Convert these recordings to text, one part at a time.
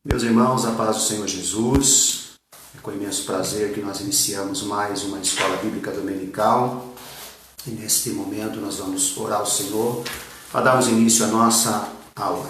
Meus irmãos, a paz do Senhor Jesus, é com imenso prazer que nós iniciamos mais uma escola bíblica dominical e neste momento nós vamos orar ao Senhor para darmos início à nossa aula.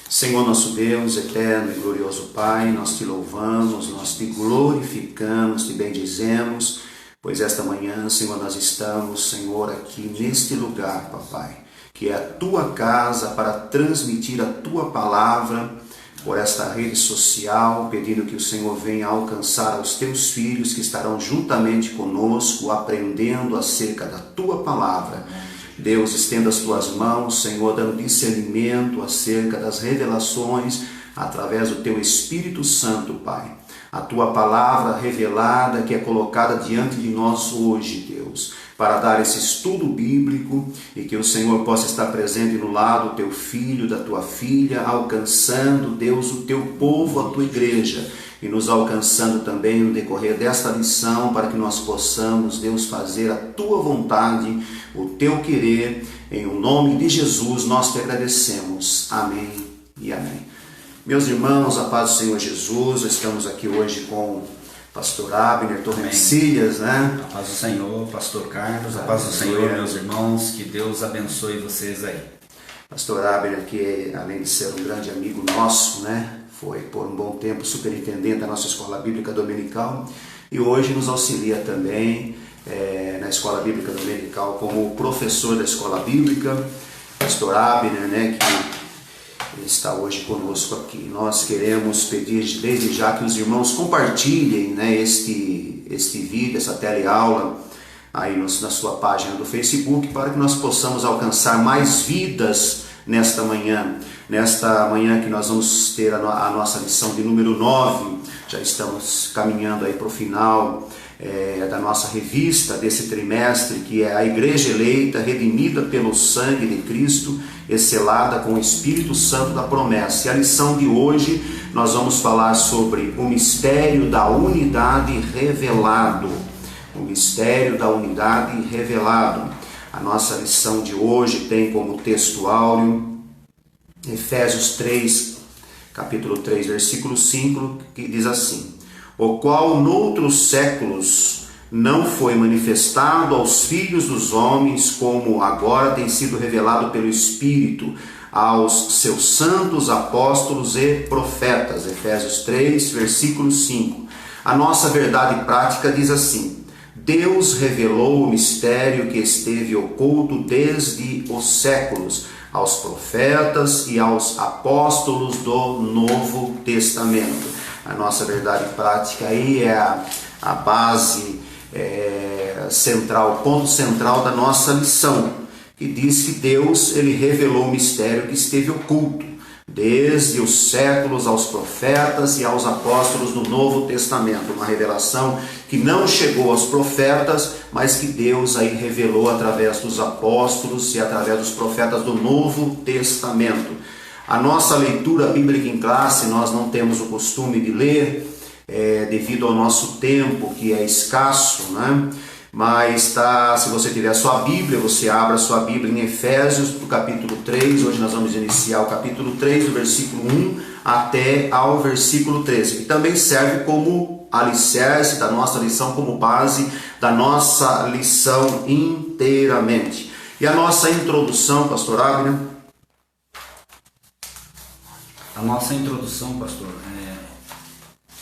Senhor nosso Deus, eterno e glorioso Pai, nós te louvamos, nós te glorificamos, te bendizemos, pois esta manhã, Senhor, nós estamos, Senhor, aqui neste lugar, Papai, que é a tua casa para transmitir a tua palavra por esta rede social, pedindo que o Senhor venha alcançar aos teus filhos que estarão juntamente conosco, aprendendo acerca da tua palavra. Deus, estenda as tuas mãos, Senhor, dando discernimento acerca das revelações através do teu Espírito Santo, Pai. A tua palavra revelada que é colocada diante de nós hoje, Deus, para dar esse estudo bíblico e que o Senhor possa estar presente no lado do teu filho, da tua filha, alcançando, Deus, o teu povo, a tua igreja, e nos alcançando também no decorrer desta lição, para que nós possamos, Deus, fazer a tua vontade, o teu querer. Em o nome de Jesus nós te agradecemos. Amém e amém. Meus irmãos, a paz do Senhor Jesus, estamos aqui hoje com Pastor Abner Torrencilhas, né? A paz do Senhor, Pastor Carlos, a paz do Senhor, meus irmãos, que Deus abençoe vocês aí. Pastor Abner, que além de ser um grande amigo nosso, né? Foi por um bom tempo superintendente da nossa Escola Bíblica Dominical e hoje nos auxilia também na Escola Bíblica Dominical como professor da Escola Bíblica. Pastor Abner, né? Que está hoje conosco aqui. Nós queremos pedir desde já que os irmãos compartilhem, né, este vídeo, essa teleaula aí na sua página do Facebook, para que nós possamos alcançar mais vidas nesta manhã que nós vamos ter a nossa lição de número 9. Já estamos caminhando aí para o final da nossa revista desse trimestre, que é a Igreja Eleita, redimida pelo sangue de Cristo e selada com o Espírito Santo da promessa. E a lição de hoje nós vamos falar sobre o mistério da unidade revelado. O mistério da unidade revelado. A nossa lição de hoje tem como texto áureo Efésios 3, capítulo 3, versículo 5, que diz assim: o qual noutros séculos não foi manifestado aos filhos dos homens, como agora tem sido revelado pelo Espírito aos seus santos apóstolos e profetas. Efésios 3, versículo 5. A nossa verdade prática diz assim: Deus revelou o mistério que esteve oculto desde os séculos aos profetas e aos apóstolos do Novo Testamento. A nossa verdade prática aí é a base central, o ponto central da nossa lição, que diz que Deus ele revelou o mistério que esteve oculto desde os séculos aos profetas e aos apóstolos do Novo Testamento. Uma revelação que não chegou aos profetas, mas que Deus aí revelou através dos apóstolos e através dos profetas do Novo Testamento. A nossa leitura bíblica em classe, nós não temos o costume de ler, devido ao nosso tempo, que é escasso, né? Mas se você tiver a sua Bíblia, você abra a sua Bíblia em Efésios, no capítulo 3, hoje nós vamos iniciar o capítulo 3, do versículo 1 até ao versículo 13, que também serve como alicerce da nossa lição, como base da nossa lição inteiramente. E a nossa introdução, pastor Abner? A nossa introdução, pastor,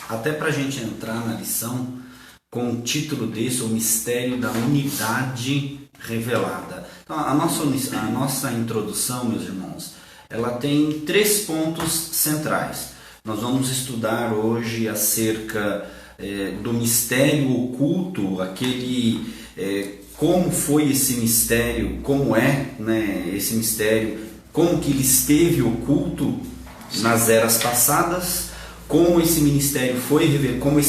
até para a gente entrar na lição, com o título desse, o mistério da unidade revelada. Então, a nossa introdução, meus irmãos, ela tem 3 pontos centrais. Nós vamos estudar hoje acerca do mistério oculto, como foi esse mistério, como é, né, esse mistério, como que ele esteve oculto nas eras passadas, como esse mistério foi revelado, como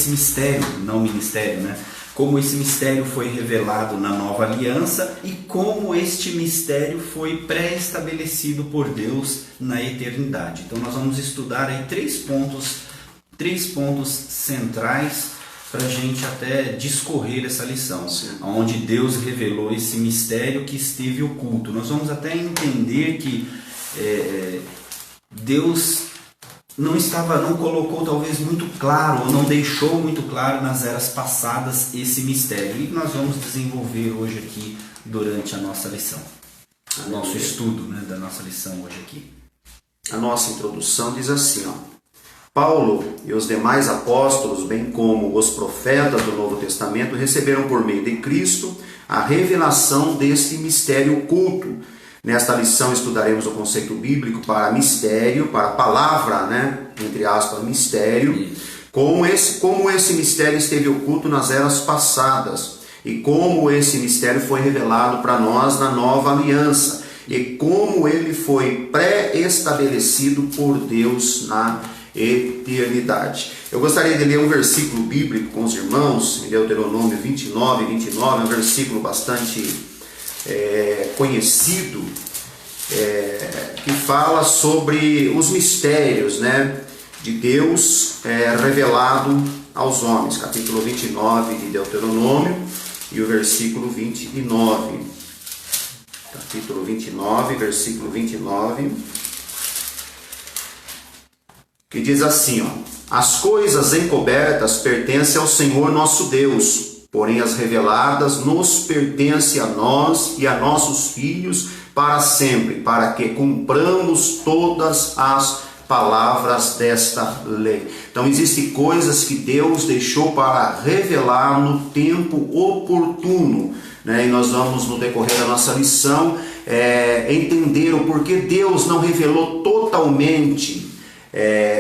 esse mistério foi revelado na nova aliança e como este mistério foi pré-estabelecido por Deus na eternidade. Então nós vamos estudar aí 3 pontos centrais para a gente até discorrer essa lição, onde Deus revelou esse mistério que esteve oculto. Nós vamos até entender que Deus não colocou talvez muito claro, ou não deixou muito claro nas eras passadas esse mistério. E nós vamos desenvolver hoje aqui durante a nossa lição. O nosso estudo, né, da nossa lição hoje aqui. A nossa introdução diz assim, ó: Paulo e os demais apóstolos, bem como os profetas do Novo Testamento, receberam por meio de Cristo a revelação deste mistério oculto. Nesta lição estudaremos o conceito bíblico para mistério, para a palavra, né, entre aspas, mistério, como esse mistério esteve oculto nas eras passadas e como esse mistério foi revelado para nós na nova aliança e como ele foi pré-estabelecido por Deus na eternidade. Eu gostaria de ler um versículo bíblico com os irmãos, em Deuteronômio 29, é um versículo bastante conhecido, que fala sobre os mistérios, né, de Deus revelado aos homens. Capítulo 29 de Deuteronômio e o versículo 29. Capítulo 29, versículo 29. Que diz assim, ó: As coisas encobertas pertencem ao Senhor nosso Deus, porém as reveladas nos pertencem a nós e a nossos filhos para sempre, para que cumpramos todas as palavras desta lei. Então existem coisas que Deus deixou para revelar no tempo oportuno, né? E nós vamos, no decorrer da nossa lição, entender o porquê Deus não revelou totalmente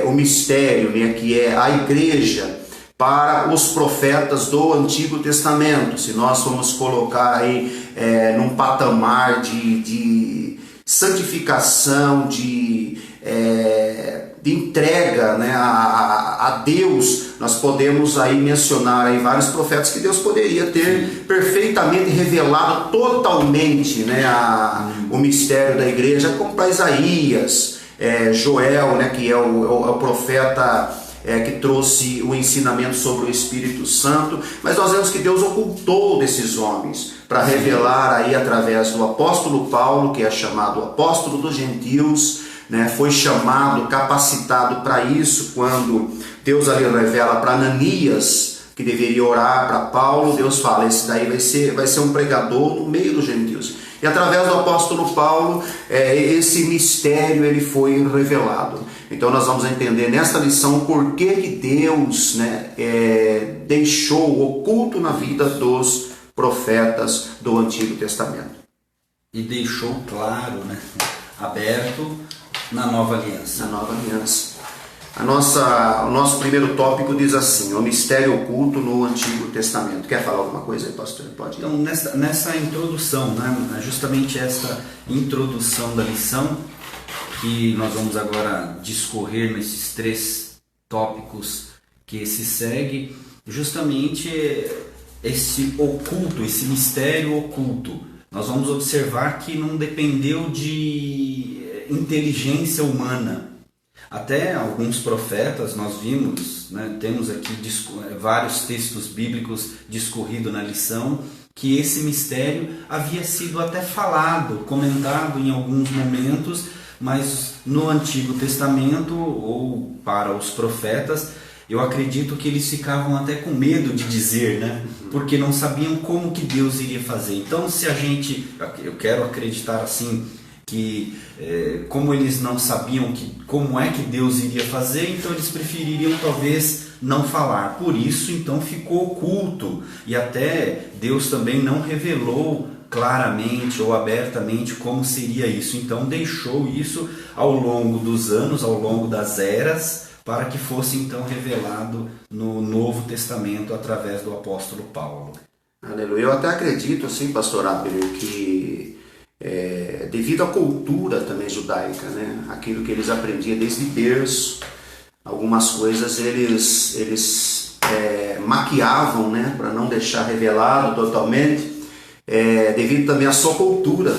o mistério, né, que é a igreja, para os profetas do Antigo Testamento. Se nós formos colocar aí num patamar de santificação, de entrega, né, a Deus, nós podemos aí mencionar aí vários profetas que Deus poderia ter perfeitamente revelado totalmente, né, o mistério da igreja, como para Isaías, Joel, né, que é o profeta que trouxe o ensinamento sobre o Espírito Santo, mas nós vemos que Deus ocultou desses homens para revelar aí através do apóstolo Paulo, que é chamado apóstolo dos gentios, né, foi chamado, capacitado para isso, quando Deus ali revela para Ananias que deveria orar para Paulo. Deus fala: esse daí vai ser um pregador no meio dos gentios. E através do apóstolo Paulo, esse mistério ele foi revelado. Então nós vamos entender nesta lição o porquê que Deus, né, deixou oculto na vida dos profetas do Antigo Testamento. E deixou claro, né, aberto na nova aliança. Na nova aliança. O nosso primeiro tópico diz assim: o mistério oculto no Antigo Testamento. Quer falar alguma coisa aí, pastor? Pode ir. Então, nessa introdução, né, justamente esta introdução da lição, que nós vamos agora discorrer nesses 3 tópicos que se segue, justamente esse oculto, esse mistério oculto. Nós vamos observar que não dependeu de inteligência humana. Até alguns profetas nós vimos, né, temos aqui vários textos bíblicos discorridos na lição, que esse mistério havia sido até falado, comentado em alguns momentos, mas no Antigo Testamento ou para os profetas, eu acredito que eles ficavam até com medo de dizer, né? Porque não sabiam como que Deus iria fazer. Então, eu quero acreditar assim, que como eles não sabiam como é que Deus iria fazer, então eles prefeririam talvez não falar. Por isso, então, ficou oculto. E até Deus também não revelou claramente ou abertamente como seria isso. Então deixou isso ao longo dos anos, ao longo das eras, para que fosse então revelado no Novo Testamento através do apóstolo Paulo. Aleluia. Eu até acredito, assim, pastor Abel, que devido à cultura também judaica, né, aquilo que eles aprendiam desde berço, algumas coisas eles maquiavam, né, para não deixar revelado totalmente, devido também à sua cultura.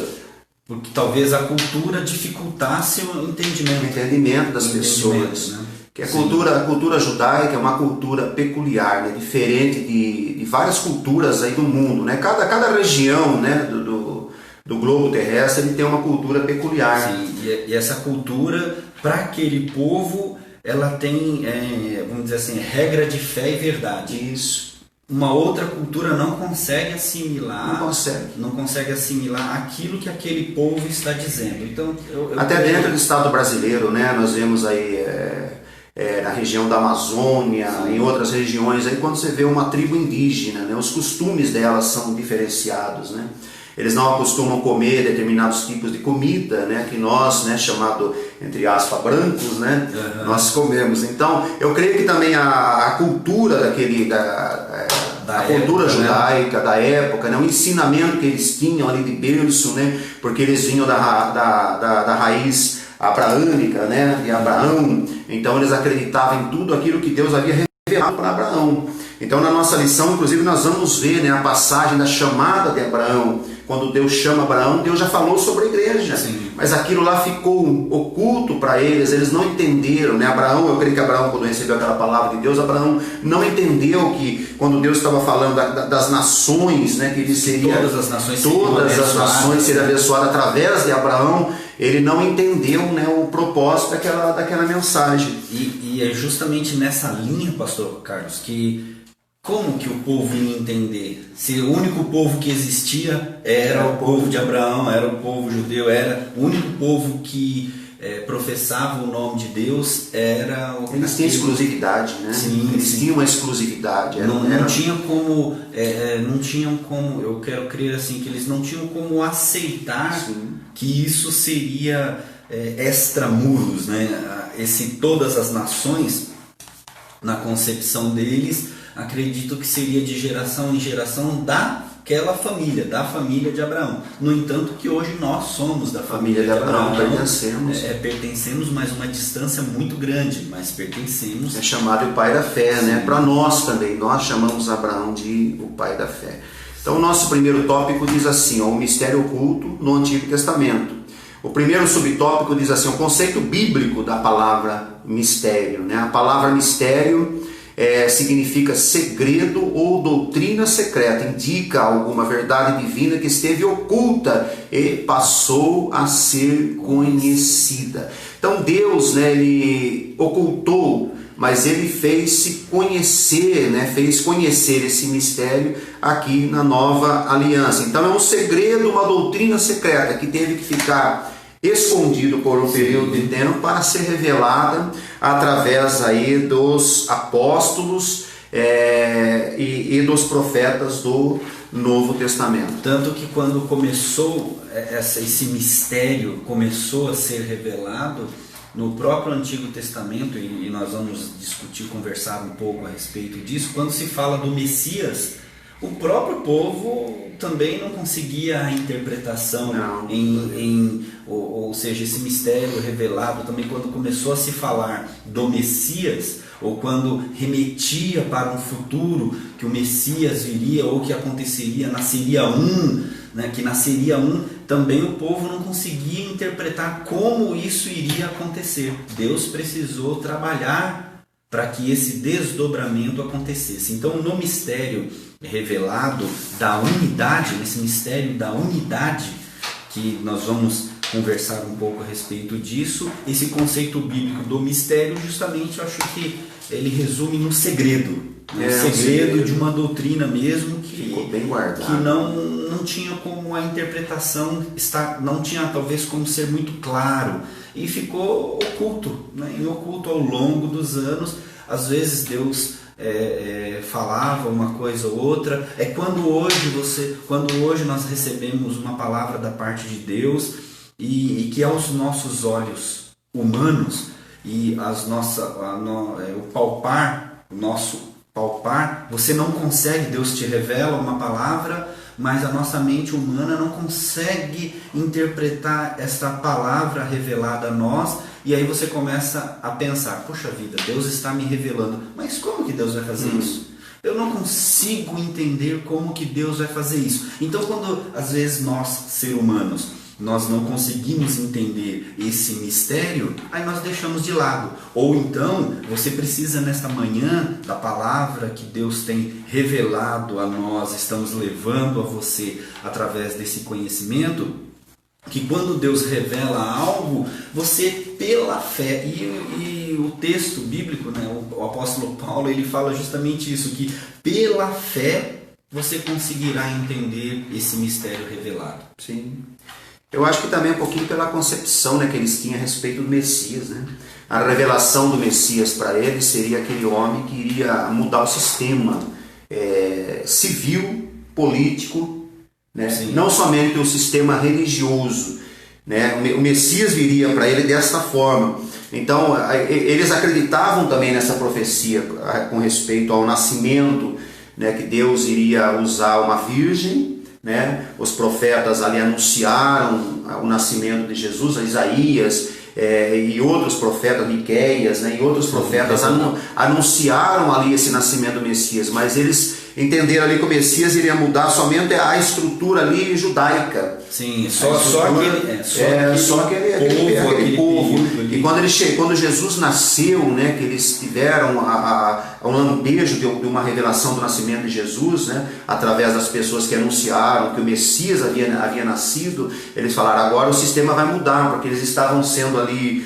Porque talvez a cultura dificultasse o entendimento. O entendimento das pessoas. Né? Que a cultura judaica é uma cultura peculiar, né? Diferente de várias culturas aí do mundo. Né? Cada região, né, do globo terrestre ele tem uma cultura peculiar. Sim, e essa cultura, para aquele povo, ela tem, vamos dizer assim, regra de fé e verdade. Isso. Uma outra cultura não consegue assimilar, Não consegue assimilar aquilo que aquele povo está dizendo. Então, até dentro do Estado brasileiro, né, nós vemos aí na região da Amazônia, sim, em outras regiões, aí quando você vê uma tribo indígena, né, os costumes delas são diferenciados, né? Eles não acostumam comer determinados tipos de comida, né, que nós, né, chamado, entre aspas, brancos, né, nós comemos. Então, eu creio que também a cultura a cultura judaica, né, da época, né, o ensinamento que eles tinham ali de berço, né, porque eles vinham da raiz abraâmica, né, de Abraão, então eles acreditavam em tudo aquilo que Deus havia revelado para Abraão. Então, na nossa lição, inclusive, nós vamos ver, né, a passagem da chamada de Abraão. Quando Deus chama Abraão, Deus já falou sobre a igreja. Sim. Mas aquilo lá ficou oculto para eles não entenderam, né? Abraão, eu creio que Abraão, quando recebeu aquela palavra de Deus, Abraão não entendeu que quando Deus estava falando das nações, né, que ele seria, todas as nações seriam abençoadas através de Abraão, ele não entendeu, né, o propósito daquela mensagem. E é justamente nessa linha, pastor Carlos, que como que o povo ia entender? Se o único povo que existia era o povo de Abraão, era o povo judeu, era o único povo que professava o nome de Deus, era o... Eles tinham exclusividade, né? Sim, eles tinham uma exclusividade. Não tinham como, eu quero crer assim, que eles não tinham como aceitar, sim, que isso seria extramuros, né? Todas as nações, na concepção deles, acredito que seria de geração em geração daquela família, da família de Abraão. No entanto, que hoje nós somos da família de Abraão. Pertencemos, mas uma distância muito grande, mas pertencemos. É chamado o pai da fé, sim, né? Para nós também, nós chamamos Abraão de o pai da fé. Então, o nosso primeiro tópico diz assim, ó, o mistério oculto no Antigo Testamento. O primeiro subtópico diz assim, o conceito bíblico da palavra mistério, né? A palavra mistério significa segredo ou doutrina secreta, indica alguma verdade divina que esteve oculta e passou a ser conhecida. Então Deus, né, ele ocultou, mas ele fez-se conhecer, né, fez conhecer esse mistério aqui na nova aliança. Então é um segredo, uma doutrina secreta que teve que ficar escondido por um período de tempo para ser revelada através aí dos apóstolos e dos profetas do Novo Testamento. Tanto que quando começou esse mistério, começou a ser revelado no próprio Antigo Testamento, e nós vamos discutir, conversar um pouco a respeito disso, quando se fala do Messias, o próprio povo também não conseguia a interpretação, ou seja, esse mistério revelado também quando começou a se falar do Messias, ou quando remetia para um futuro que o Messias viria ou que aconteceria, nasceria que nasceria também o povo não conseguia interpretar como isso iria acontecer. Deus precisou trabalhar para que esse desdobramento acontecesse. Então, no mistério revelado da unidade, nesse mistério da unidade, que nós vamos conversar um pouco a respeito disso, esse conceito bíblico do mistério, justamente eu acho que ele resume no segredo. O segredo de uma doutrina mesmo que ficou bem guardado, que não tinha como a interpretação não tinha talvez como ser muito claro e ficou oculto, né? E oculto ao longo dos anos. Às vezes Deus falava uma coisa ou outra. Quando hoje nós recebemos uma palavra da parte de Deus e que aos nossos olhos humanos e o nosso palpar, você não consegue, Deus te revela uma palavra, mas a nossa mente humana não consegue interpretar esta palavra revelada a nós, e aí você começa a pensar, poxa vida, Deus está me revelando, mas como que Deus vai fazer isso? Eu não consigo entender como que Deus vai fazer isso. Então, quando às vezes nós, seres humanos, nós não conseguimos entender esse mistério, aí nós deixamos de lado. Ou então, você precisa nesta manhã da palavra que Deus tem revelado a nós, estamos levando a você através desse conhecimento, que quando Deus revela algo, você pela fé. E o texto bíblico, né, o apóstolo Paulo, ele fala justamente isso, que pela fé você conseguirá entender esse mistério revelado. Sim. Eu acho que também um pouquinho pela concepção, né, que eles tinham a respeito do Messias, né? A revelação do Messias para eles seria aquele homem que iria mudar o sistema civil, político, né? Não somente o sistema religioso, né? O Messias viria para ele dessa forma. Então eles acreditavam também nessa profecia com respeito ao nascimento, né, que Deus iria usar uma virgem, né? Os profetas ali anunciaram o nascimento de Jesus, Isaías e outros profetas, Miqueias, né, e outros profetas anunciaram ali esse nascimento do Messias, mas eles entenderam ali que o Messias iria mudar somente a estrutura ali judaica. Sim, só aquele povo. E quando Jesus nasceu, né, que eles tiveram um lampejo de uma revelação do nascimento de Jesus, né, através das pessoas que anunciaram que o Messias havia nascido, eles falaram, agora o sistema vai mudar, porque eles estavam sendo ali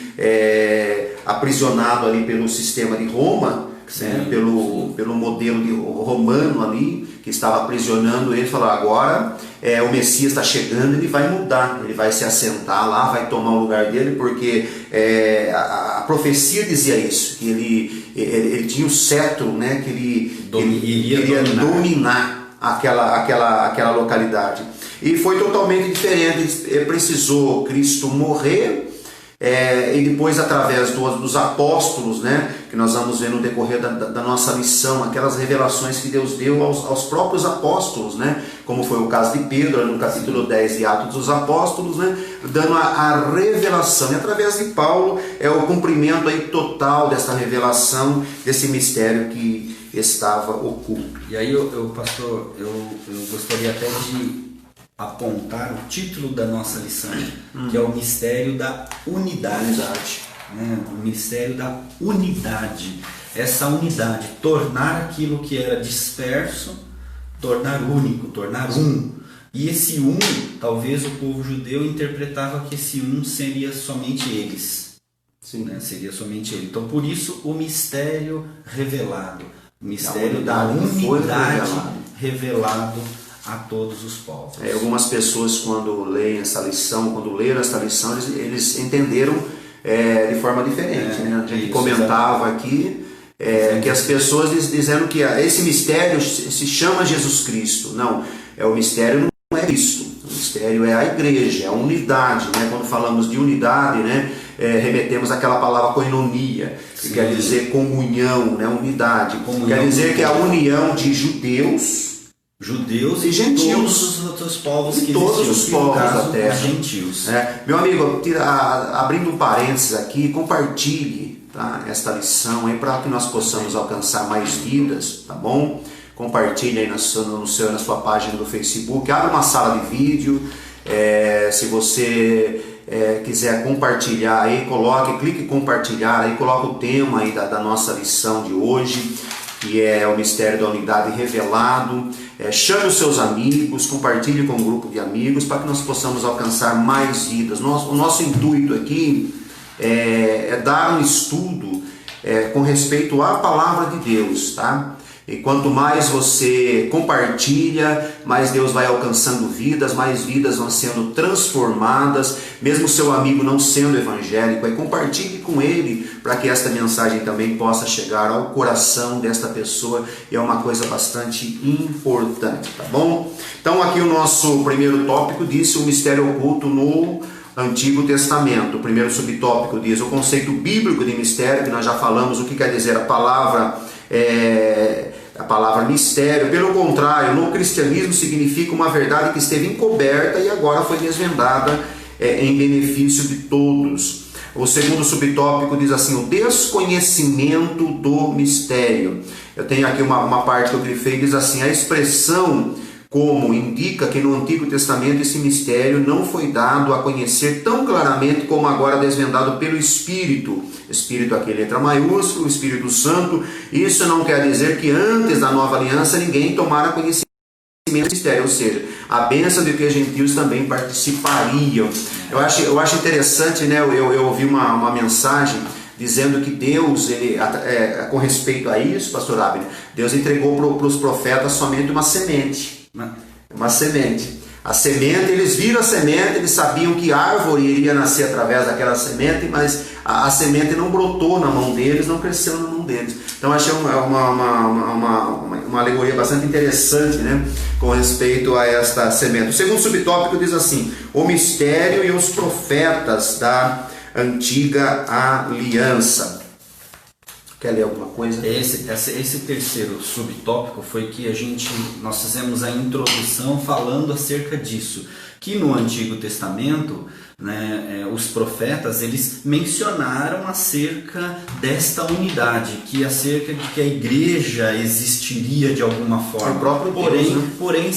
aprisionados ali pelo sistema de Roma, né, pelo modelo romano ali, que estava aprisionando ele. Falou, agora o Messias está chegando, ele vai mudar, ele vai se assentar lá, vai tomar o lugar dele, porque a profecia dizia isso, que ele tinha o cetro, né, que ele iria dominar aquela localidade. E foi totalmente diferente. Precisou Cristo morrer, e depois através dos apóstolos, né, que nós vamos ver no decorrer da nossa lição, aquelas revelações que Deus deu aos próprios apóstolos, né, como foi o caso de Pedro no capítulo 10 de Atos dos Apóstolos, né, dando a revelação, e através de Paulo o cumprimento aí total dessa revelação, desse mistério que estava oculto. E aí, pastor, eu gostaria até de apontar o título da nossa lição, que é o mistério da unidade. Né? O mistério da unidade. Essa unidade, tornar aquilo que era disperso, tornar único, tornar um. E esse um, talvez o povo judeu interpretava que esse um seria somente eles. Sim. Né? Seria somente ele. Então, por isso, o mistério revelado. O mistério da unidade revelado a todos os povos. Algumas pessoas, quando leem essa lição, quando leram essa lição, eles entenderam de forma diferente. Né? A gente comentava aqui que as pessoas dizendo que esse mistério se chama Jesus Cristo. Não, o mistério não é Cristo. O mistério é a igreja, é a unidade. Né? Quando falamos de unidade, né, remetemos àquela palavra koinonia, que quer dizer comunhão, né, unidade. Quer dizer que é a união de judeus e gentios, todos os outros povos que todos os povos da terra, gentios. Meu amigo, abrindo um parênteses aqui, compartilhe, tá, esta lição aí para que nós possamos alcançar mais vidas, tá bom? Compartilhe aí na sua página do Facebook, abre uma sala de vídeo, se você quiser compartilhar aí, clique em compartilhar aí, coloca o tema aí da nossa lição de hoje, que é o mistério da unidade revelado. Chame os seus amigos, compartilhe com um grupo de amigos para que nós possamos alcançar mais vidas. O nosso intuito aqui é dar um estudo com respeito à palavra de Deus, tá? E quanto mais você compartilha, mais Deus vai alcançando vidas, mais vidas vão sendo transformadas, mesmo seu amigo não sendo evangélico, compartilhe com ele para que esta mensagem também possa chegar ao coração desta pessoa, e é uma coisa bastante importante, tá bom? Então aqui o nosso primeiro tópico diz o mistério oculto no Antigo Testamento. O primeiro subtópico diz o conceito bíblico de mistério, que nós já falamos o que quer dizer a palavra mistério. Pelo contrário, no cristianismo significa uma verdade que esteve encoberta e agora foi desvendada em benefício de todos. O segundo subtópico diz assim, o desconhecimento do mistério. Eu tenho aqui uma parte que eu grifei, diz assim, a expressão como indica que no Antigo Testamento esse mistério não foi dado a conhecer tão claramente como agora desvendado pelo Espírito. Espírito aqui, letra maiúscula, o Espírito Santo. Isso não quer dizer que antes da nova aliança ninguém tomara conhecimento mistério, ou seja, a bênção de que os gentios também participariam. Eu acho interessante, né? Eu ouvi uma mensagem dizendo que Deus, com respeito a isso, pastor Abner, Deus entregou para os profetas somente uma semente. Uma semente. A semente, eles viram a semente, eles sabiam que árvore iria nascer através daquela semente, mas a semente não brotou na mão deles, não cresceu na mão deles. Então achei uma alegoria bastante interessante, né, com respeito a esta semente. O segundo subtópico diz assim: o mistério e os profetas da antiga aliança. Quer ler alguma coisa? Esse terceiro subtópico foi que nós fizemos a introdução falando acerca disso, que no Antigo Testamento, né, os profetas, eles mencionaram acerca desta unidade, que acerca de que a igreja existiria de alguma forma, o próprio Deus, né? Porém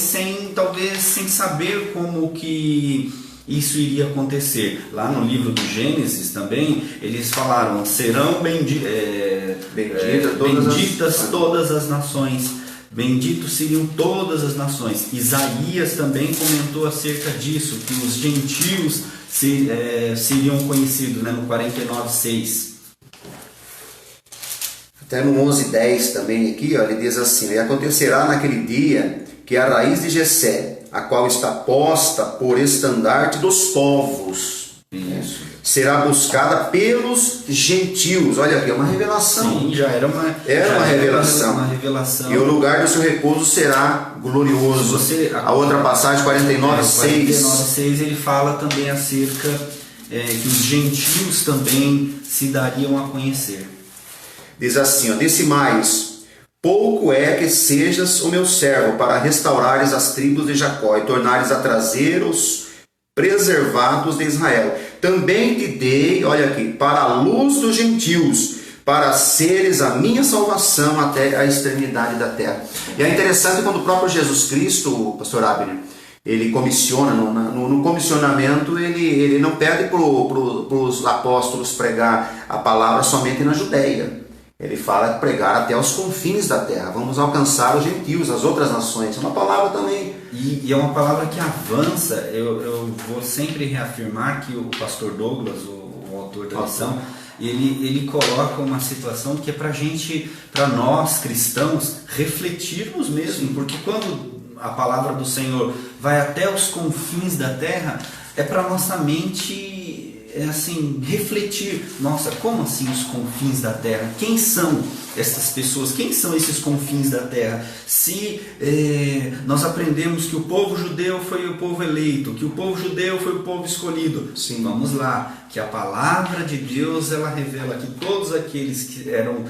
talvez sem saber como que isso iria acontecer. Lá no livro do Gênesis também, eles falaram: serão benditas todas as nações, benditos seriam todas as nações. Isaías também comentou acerca disso, que os gentios seriam conhecidos, né, no 49:6. Até no 11:10 também aqui, ó, ele diz assim: e acontecerá naquele dia que a raiz de Jessé, a qual está posta por estandarte dos povos, será buscada pelos gentios. Olha aqui, é uma revelação. Sim, já era uma revelação. E o lugar do seu repouso será glorioso. A outra passagem, 49:6. 49:6, ele fala também acerca que os gentios também se dariam a conhecer. Diz assim, ó: disse mais: pouco é que sejas o meu servo para restaurares as tribos de Jacó e tornares a trazer os preservados de Israel. Também te dei, olha aqui, para a luz dos gentios, para seres a minha salvação até a extremidade da terra. E é interessante quando o próprio Jesus Cristo, pastor Abner, ele comissiona, no comissionamento, ele não pede para os apóstolos pregar a palavra somente na Judéia. Ele fala de pregar até os confins da terra. Vamos alcançar os gentios, as outras nações. É uma palavra também. E é uma palavra que avança. Eu vou sempre reafirmar que o pastor Douglas, o autor da lição, ele coloca uma situação que é para nós cristãos, refletirmos mesmo. Porque quando a palavra do Senhor vai até os confins da terra, é para nossa mente refletir: nossa, como assim os confins da terra? Quem são essas pessoas? Quem são esses confins da terra? Se nós aprendemos que o povo judeu foi o povo eleito, que o povo judeu foi o povo escolhido, sim, vamos lá, que a palavra de Deus, ela revela que todos aqueles que eram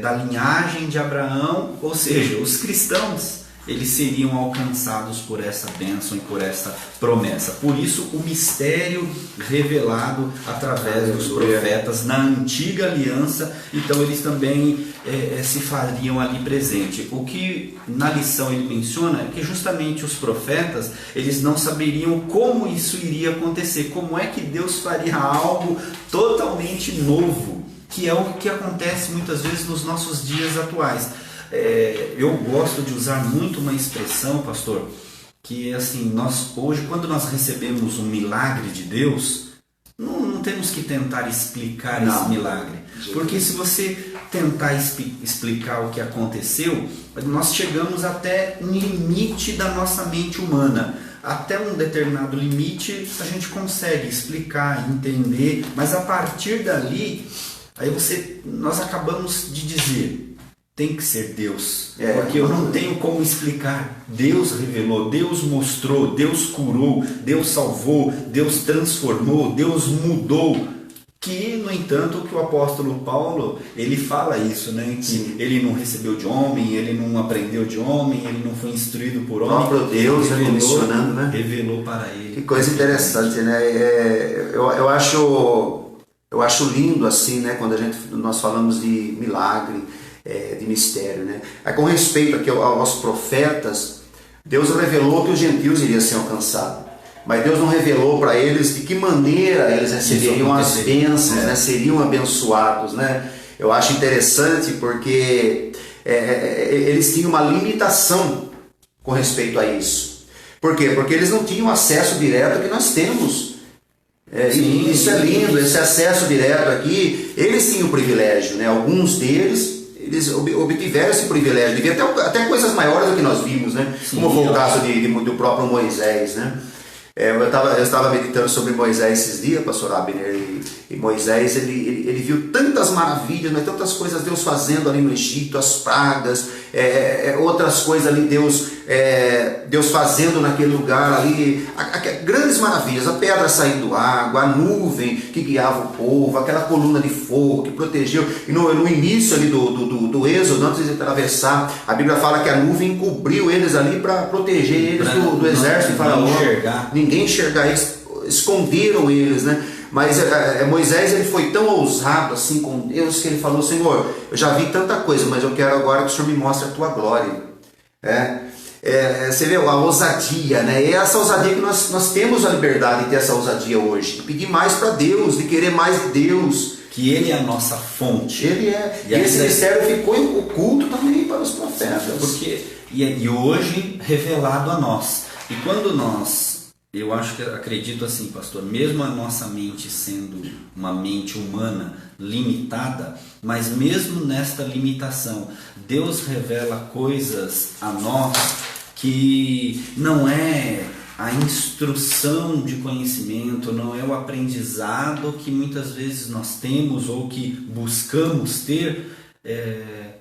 da linhagem de Abraão, ou seja, os cristãos, eles seriam alcançados por essa bênção e por essa promessa. Por isso, o mistério revelado através dos profetas na antiga aliança, então eles também se fariam ali presente. O que na lição ele menciona é que justamente os profetas, eles não saberiam como isso iria acontecer, como é que Deus faria algo totalmente novo, que é o que acontece muitas vezes nos nossos dias atuais. Eu gosto de usar muito uma expressão, pastor, que é assim: nós hoje, quando nós recebemos um milagre de Deus, não temos que tentar explicar esse milagre, porque se você tentar explicar o que aconteceu, nós chegamos até um limite da nossa mente humana. Até um determinado limite a gente consegue explicar, entender, mas a partir dali, nós acabamos de dizer: tem que ser Deus, porque eu não tenho como explicar. Deus revelou, Deus mostrou, Deus curou, Deus salvou, Deus transformou, Deus mudou. Que, no entanto, o que o apóstolo Paulo, ele fala isso, né? Que ele não recebeu de homem, ele não aprendeu de homem, ele não foi instruído por homem. O próprio Deus comissionando, né? Revelou para ele. Que coisa interessante, né? Eu acho lindo assim, né? Quando nós falamos de milagre, de mistério, né? Com respeito aqui aos profetas, Deus revelou que os gentios iriam ser alcançados, mas Deus não revelou para eles de que maneira eles receberiam as bênçãos, né? Seriam abençoados, né? Eu acho interessante porque eles tinham uma limitação com respeito a isso. Por quê? Porque eles não tinham acesso direto que nós temos. Sim, isso é lindo, esse acesso direto aqui, eles tinham o privilégio, né? Alguns deles, eles obtiveram esse privilégio, devia até coisas maiores do que nós vimos, né? Sim, como foi o caso do próprio Moisés, né? Eu estava meditando sobre Moisés esses dias, pastor Abner, e Moisés ele viu tantas maravilhas, mas tantas coisas Deus fazendo ali no Egito, as pragas, outras coisas ali Deus fazendo naquele lugar ali, grandes maravilhas, a pedra saindo água, a nuvem que guiava o povo, aquela coluna de fogo que protegeu, e no início ali do Êxodo, antes de atravessar, a Bíblia fala que a nuvem cobriu eles ali para proteger eles do exército de Faraó. Ninguém enxergar eles, esconderam eles, né? Mas Moisés ele foi tão ousado assim com Deus que ele falou: Senhor, eu já vi tanta coisa, mas eu quero agora que o Senhor me mostre a tua glória. Você vê a ousadia, né? É essa ousadia que nós temos a liberdade de ter essa ousadia hoje, de pedir mais para Deus, de querer mais de Deus. Que Ele é a nossa fonte. Ele é. E esse mistério ficou oculto também para os profetas. E hoje revelado a nós. E quando eu acredito assim, pastor, mesmo a nossa mente sendo uma mente humana limitada, mas mesmo nesta limitação, Deus revela coisas a nós que não é a instrução de conhecimento, não é o aprendizado que muitas vezes nós temos ou que buscamos ter,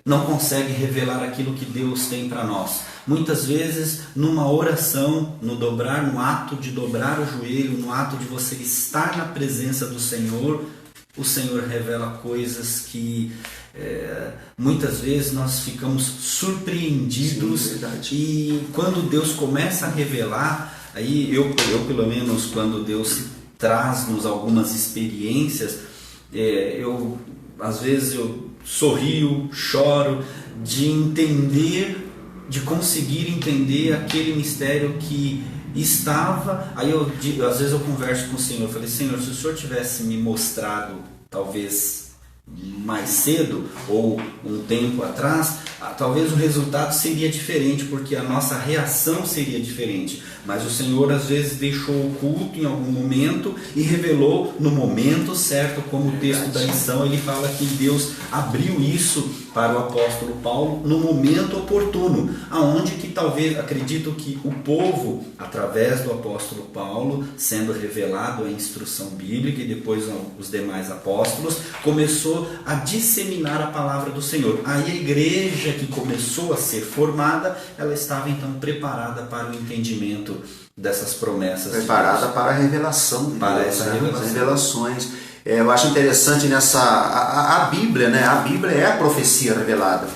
não consegue revelar aquilo que Deus tem para nós. Muitas vezes numa oração, no ato de dobrar o joelho, no ato de você estar na presença do Senhor, o Senhor revela coisas que muitas vezes nós ficamos surpreendidos. Sim, e quando Deus começa a revelar, aí eu pelo menos, quando Deus traz-nos algumas experiências, às vezes eu sorrio, choro de entender, de conseguir entender aquele mistério que estava. Aí às vezes eu converso com o Senhor, eu falei: Senhor, se o Senhor tivesse me mostrado talvez mais cedo ou um tempo atrás, talvez o resultado seria diferente, porque a nossa reação seria diferente. Mas o Senhor às vezes deixou oculto em algum momento e revelou no momento certo, como o texto da lição ele fala que Deus abriu isso para o apóstolo Paulo no momento oportuno, aonde que talvez, acredito que o povo, através do apóstolo Paulo, sendo revelado a instrução bíblica e depois os demais apóstolos, começou a disseminar a palavra do Senhor. Aí a igreja que começou a ser formada, ela estava então preparada para o entendimento dessas promessas. Preparada para a revelação de para Deus, essa né? revelação. As revelações. Eu acho interessante a Bíblia, né? A Bíblia é a profecia revelada.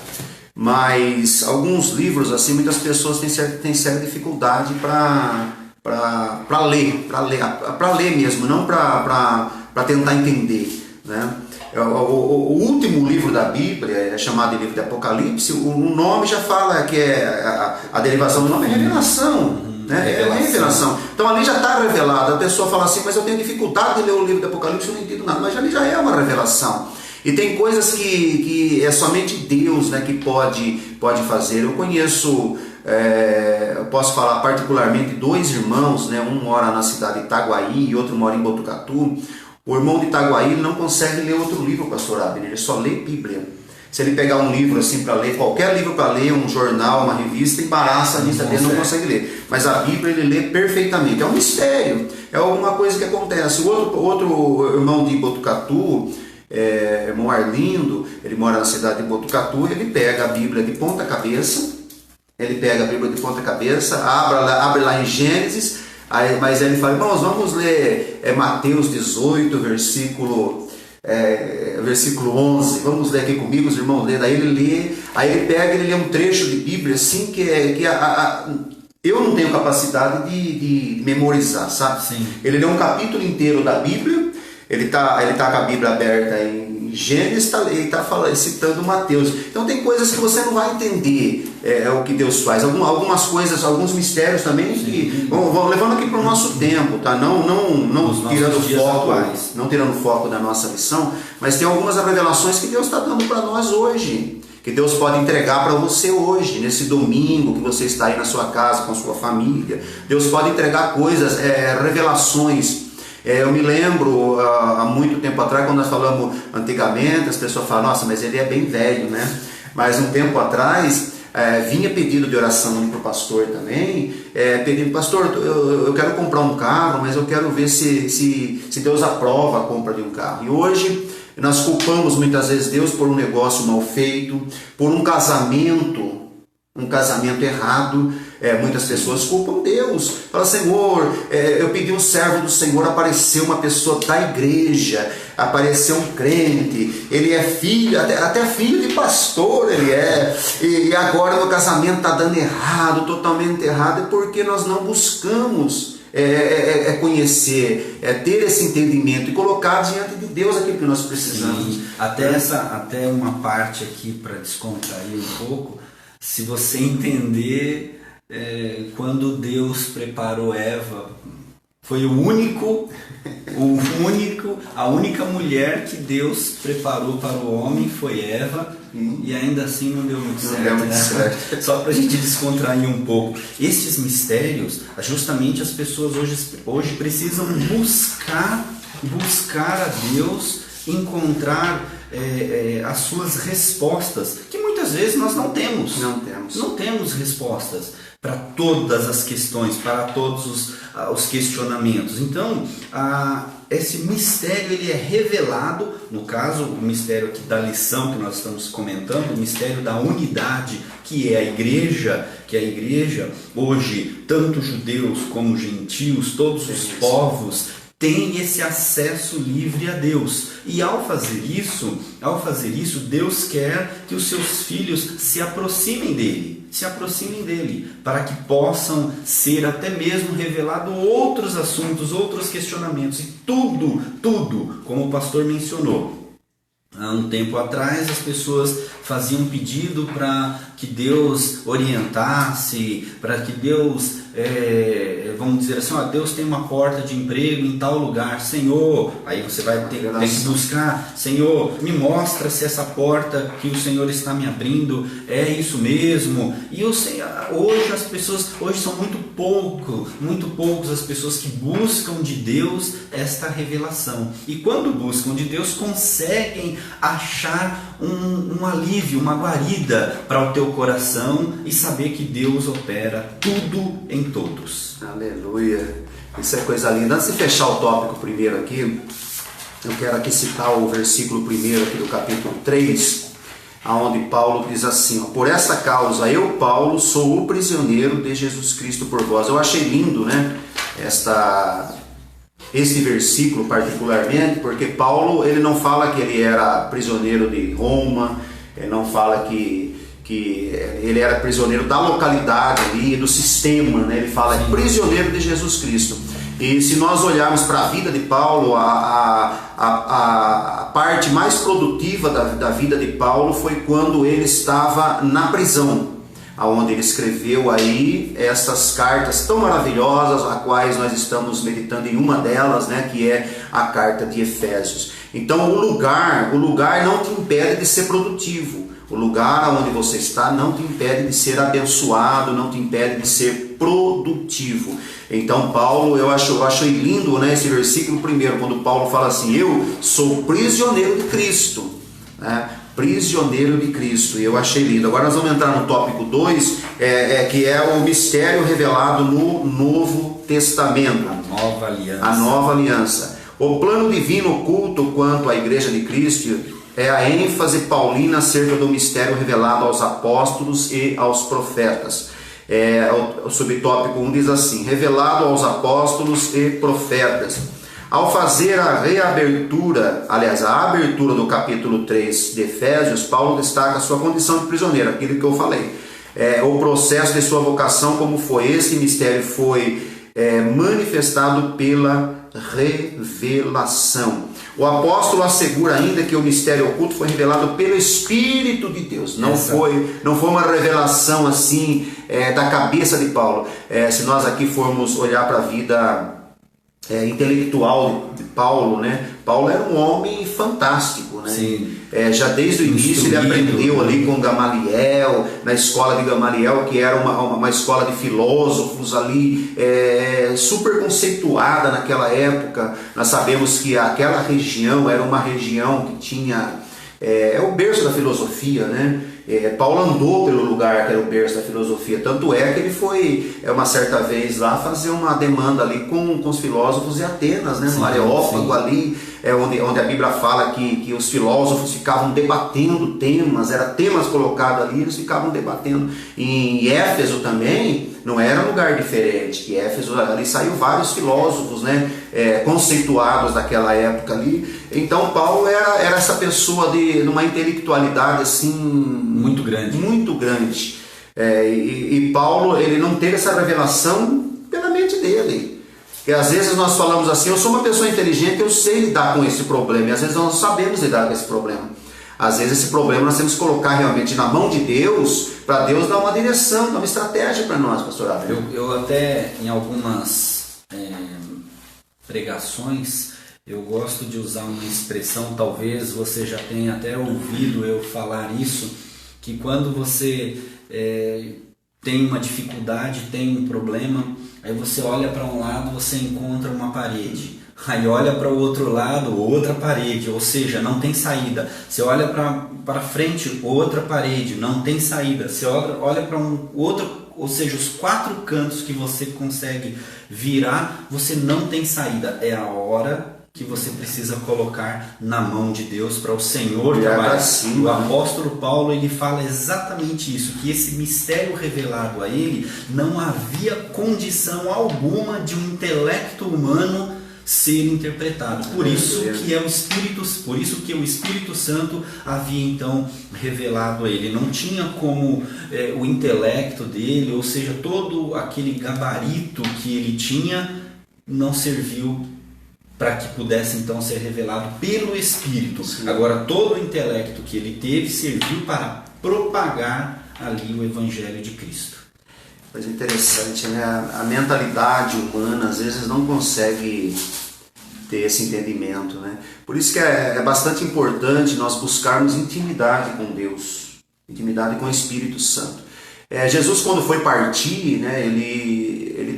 Mas alguns livros, assim, muitas pessoas têm certa dificuldade para ler mesmo, não para tentar entender, né? O último livro da Bíblia é chamado de livro de Apocalipse. O nome já fala que a derivação do nome é revelação. Revelação. Então ali já está revelado. A pessoa fala assim: mas eu tenho dificuldade de ler o livro do Apocalipse, eu não entendo nada. Mas ali já é uma revelação. E tem coisas que é somente Deus, né, que pode fazer. Eu conheço, eu posso falar particularmente 2 irmãos, né, um mora na cidade de Itaguaí e outro mora em Botucatu. O irmão de Itaguaí não consegue ler outro livro, pastor Abner, ele só lê Bíblia. Se ele pegar um livro assim para ler, qualquer livro para ler, um jornal, uma revista, embaraça a vista dele, não consegue ler. Mas a Bíblia ele lê perfeitamente. É um mistério, é alguma coisa que acontece. O outro irmão de Botucatu, irmão Arlindo, ele mora na cidade de Botucatu, ele pega a Bíblia de ponta cabeça, abre lá em Gênesis, mas ele fala: irmãos, vamos ler Mateus 18, versículo 11, vamos ler aqui comigo, os irmãos lê, daí ele lê, aí ele pega, ele lê um trecho de Bíblia assim eu não tenho capacidade de memorizar, sabe? Sim. Ele lê um capítulo inteiro da Bíblia, ele tá com a Bíblia aberta em Gênesis, ele está citando Mateus. Então tem coisas que você não vai entender o que Deus faz. Algumas coisas, alguns mistérios também que vão levando aqui para o nosso tempo, tá? Não tirando foco da nossa lição, mas tem algumas revelações que Deus está dando para nós hoje, que Deus pode entregar para você hoje, nesse domingo que você está aí na sua casa com a sua família. Deus pode entregar coisas, revelações. Eu me lembro, há muito tempo atrás, quando nós falamos antigamente, as pessoas falam, nossa, mas ele é bem velho, né? Mas um tempo atrás, vinha pedido de oração para o pastor também, pedindo, pastor, eu quero comprar um carro, mas eu quero ver se Deus aprova a compra de um carro. E hoje nós culpamos muitas vezes Deus por um negócio mal feito, por um casamento errado. Muitas pessoas culpam Deus. Fala, Senhor, eu pedi um servo do Senhor, apareceu uma pessoa da igreja, apareceu um crente, ele é filho, até filho de pastor ele é, e agora meu casamento está dando errado, totalmente errado, é porque nós não buscamos conhecer, ter esse entendimento e colocar diante de Deus aquilo que nós precisamos. Sim, até uma parte aqui para descontrair um pouco, se você entender, quando Deus preparou Eva, foi a única mulher que Deus preparou para o homem foi Eva, e ainda assim não deu muito certo. Só para a gente descontrair um pouco. Estes mistérios, justamente as pessoas hoje precisam buscar a Deus, encontrar as suas respostas, que muitas vezes nós não temos. Não temos respostas para todas as questões, para todos os questionamentos. Então, esse mistério ele é revelado, no caso, o mistério aqui da lição que nós estamos comentando, o mistério da unidade, que é a igreja, hoje, tanto judeus como gentios, todos os povos, tem esse acesso livre a Deus. E ao fazer isso, Deus quer que os seus filhos se aproximem dele, para que possam ser até mesmo revelados outros assuntos, outros questionamentos. E tudo, como o pastor mencionou, há um tempo atrás as pessoas faziam pedido para que Deus orientasse, para que Deus, vamos dizer assim, Deus tem uma porta de emprego em tal lugar, Senhor, aí você vai ter que buscar, Senhor, me mostra se essa porta que o Senhor está me abrindo é isso mesmo. E eu sei, hoje as pessoas, são muito poucos as pessoas que buscam de Deus esta revelação, e quando buscam de Deus conseguem achar um alívio, uma guarida para o teu coração e saber que Deus opera tudo em todos. Aleluia, isso é coisa linda. Antes de fechar o tópico primeiro aqui, eu quero aqui citar o versículo primeiro aqui do capítulo 3, onde Paulo diz assim, por essa causa eu, Paulo, sou o prisioneiro de Jesus Cristo por vós. Eu achei lindo, né, esse versículo particularmente, porque Paulo, ele não fala que ele era prisioneiro de Roma, ele não fala que ele era prisioneiro da localidade ali, do sistema, né? Ele fala prisioneiro de Jesus Cristo. E se nós olharmos para a vida de Paulo, a parte mais produtiva da vida de Paulo foi quando ele estava na prisão, onde ele escreveu aí essas cartas tão maravilhosas, a quais nós estamos meditando em uma delas, né, que é a carta de Efésios. Então o lugar não te impede de ser produtivo. O lugar onde você está não te impede de ser abençoado, não te impede de ser produtivo. Então Paulo, eu achei lindo, né, esse versículo primeiro, quando Paulo fala assim, eu sou prisioneiro de Cristo, né? Prisioneiro de Cristo, e eu achei lindo. Agora nós vamos entrar no tópico 2, que é o mistério revelado no Novo Testamento. A nova aliança. O plano divino oculto quanto à igreja de Cristo é a ênfase paulina acerca do mistério revelado aos apóstolos e aos profetas. O subtópico 1 diz assim, revelado aos apóstolos e profetas. Ao fazer a abertura do capítulo 3 de Efésios, Paulo destaca a sua condição de prisioneiro, aquilo que eu falei. O processo de sua vocação, como foi esse mistério, foi manifestado pela revelação. O apóstolo assegura ainda que o mistério oculto foi revelado pelo Espírito de Deus. Não foi uma revelação assim da cabeça de Paulo. Se nós aqui formos olhar para a vida intelectual de Paulo, né? Paulo era um homem fantástico, né? né? Sim. Já desde o início ele aprendeu ali com Gamaliel, na escola de Gamaliel, que era uma escola de filósofos ali, super conceituada naquela época. Nós sabemos que aquela região era uma região que tinha... o berço da filosofia, né? Paulo andou pelo lugar que era o berço da filosofia, tanto é que ele foi uma certa vez lá fazer uma demanda ali com os filósofos de Atenas, né? No Areópago ali, onde a Bíblia fala que os filósofos ficavam debatendo temas, eram temas colocados ali, eles ficavam debatendo. Em Éfeso também não era um lugar diferente, que Éfeso ali saiu vários filósofos, né? Conceituados daquela época ali. Então Paulo era essa pessoa de uma intelectualidade assim muito grande. Muito grande. E Paulo, ele não teve essa revelação pela mente dele. Porque às vezes nós falamos assim, eu sou uma pessoa inteligente, eu sei lidar com esse problema. E às vezes nós não sabemos lidar com esse problema. Às vezes esse problema nós temos que colocar realmente na mão de Deus, para Deus dar uma direção, dar uma estratégia para nós, pastor Abel. Eu até, em algumas pregações, eu gosto de usar uma expressão, talvez você já tenha até ouvido eu falar isso, que quando você tem uma dificuldade, tem um problema, aí você olha para um lado, você encontra uma parede. Aí olha para o outro lado, outra parede, ou seja, não tem saída. Você olha para frente, outra parede, não tem saída. Você olha para um outro, ou seja, os 4 cantos que você consegue virar, você não tem saída. É a hora que você precisa colocar na mão de Deus para o Senhor trabalhar. O apóstolo Paulo, ele fala exatamente isso, que esse mistério revelado a ele, não havia condição alguma de um intelecto humano ser interpretado. Por isso que o Espírito Santo havia então revelado a ele. Não tinha como o intelecto dele, ou seja, todo aquele gabarito que ele tinha, não serviu para que pudesse então ser revelado pelo Espírito. Sim. Agora, todo o intelecto que ele teve serviu para propagar ali o Evangelho de Cristo. Coisa interessante, né? A mentalidade humana às vezes não consegue ter esse entendimento, né? Por isso que é bastante importante nós buscarmos intimidade com Deus, intimidade com o Espírito Santo. Jesus, quando foi partir, né, ele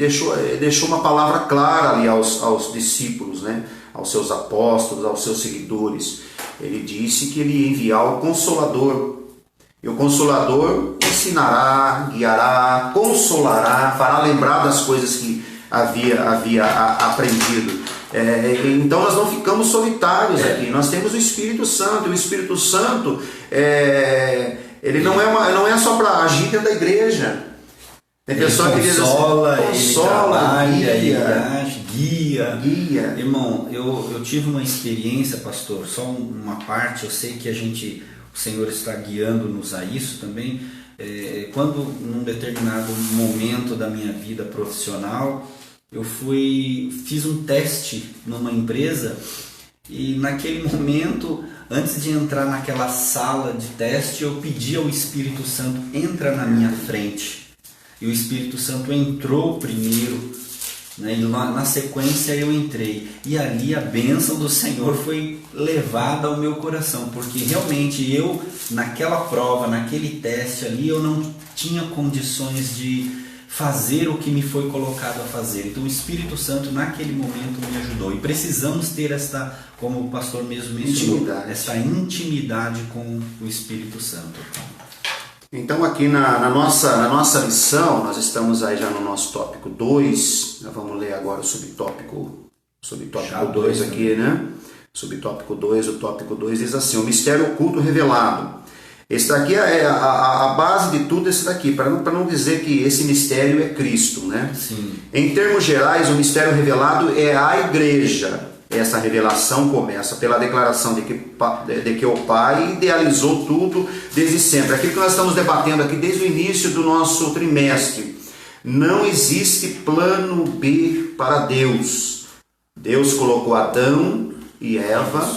deixou uma palavra clara ali aos discípulos, né, aos seus apóstolos, aos seus seguidores. Ele disse que ele ia enviar o Consolador. E o Consolador ensinará, guiará, consolará, fará lembrar das coisas que havia aprendido. Então nós não ficamos solitários aqui, nós temos o Espírito Santo. E o Espírito Santo, ele não é só para agir dentro da igreja. Tem pessoa que diz assim, consola, guia. Irmão, eu tive uma experiência, pastor, só uma parte, eu sei que o Senhor está guiando-nos a isso também. Quando num determinado momento da minha vida profissional, eu fiz um teste numa empresa e naquele momento, antes de entrar naquela sala de teste, eu pedi ao Espírito Santo, entra na minha frente. E o Espírito Santo entrou primeiro, né? E na sequência eu entrei. E ali a bênção do Senhor foi levada ao meu coração, porque realmente eu, naquela prova, naquele teste ali, eu não tinha condições de fazer o que me foi colocado a fazer. Então o Espírito Santo naquele momento me ajudou. E precisamos ter esta, como o pastor mesmo mencionou, essa intimidade com o Espírito Santo. Então aqui na nossa lição, nós estamos aí já no nosso tópico 2, nós vamos ler agora o subtópico 2 aqui, né? Subtópico 2, o tópico 2 diz assim, o mistério oculto revelado. Esse daqui é a base de tudo, esse daqui, para não dizer que esse mistério é Cristo, né? Sim. Em termos gerais, o mistério revelado é a igreja. Essa revelação começa pela declaração de que o Pai idealizou tudo desde sempre. Aquilo que nós estamos debatendo aqui desde o início do nosso trimestre. Não existe plano B para Deus. Deus colocou Adão e Eva,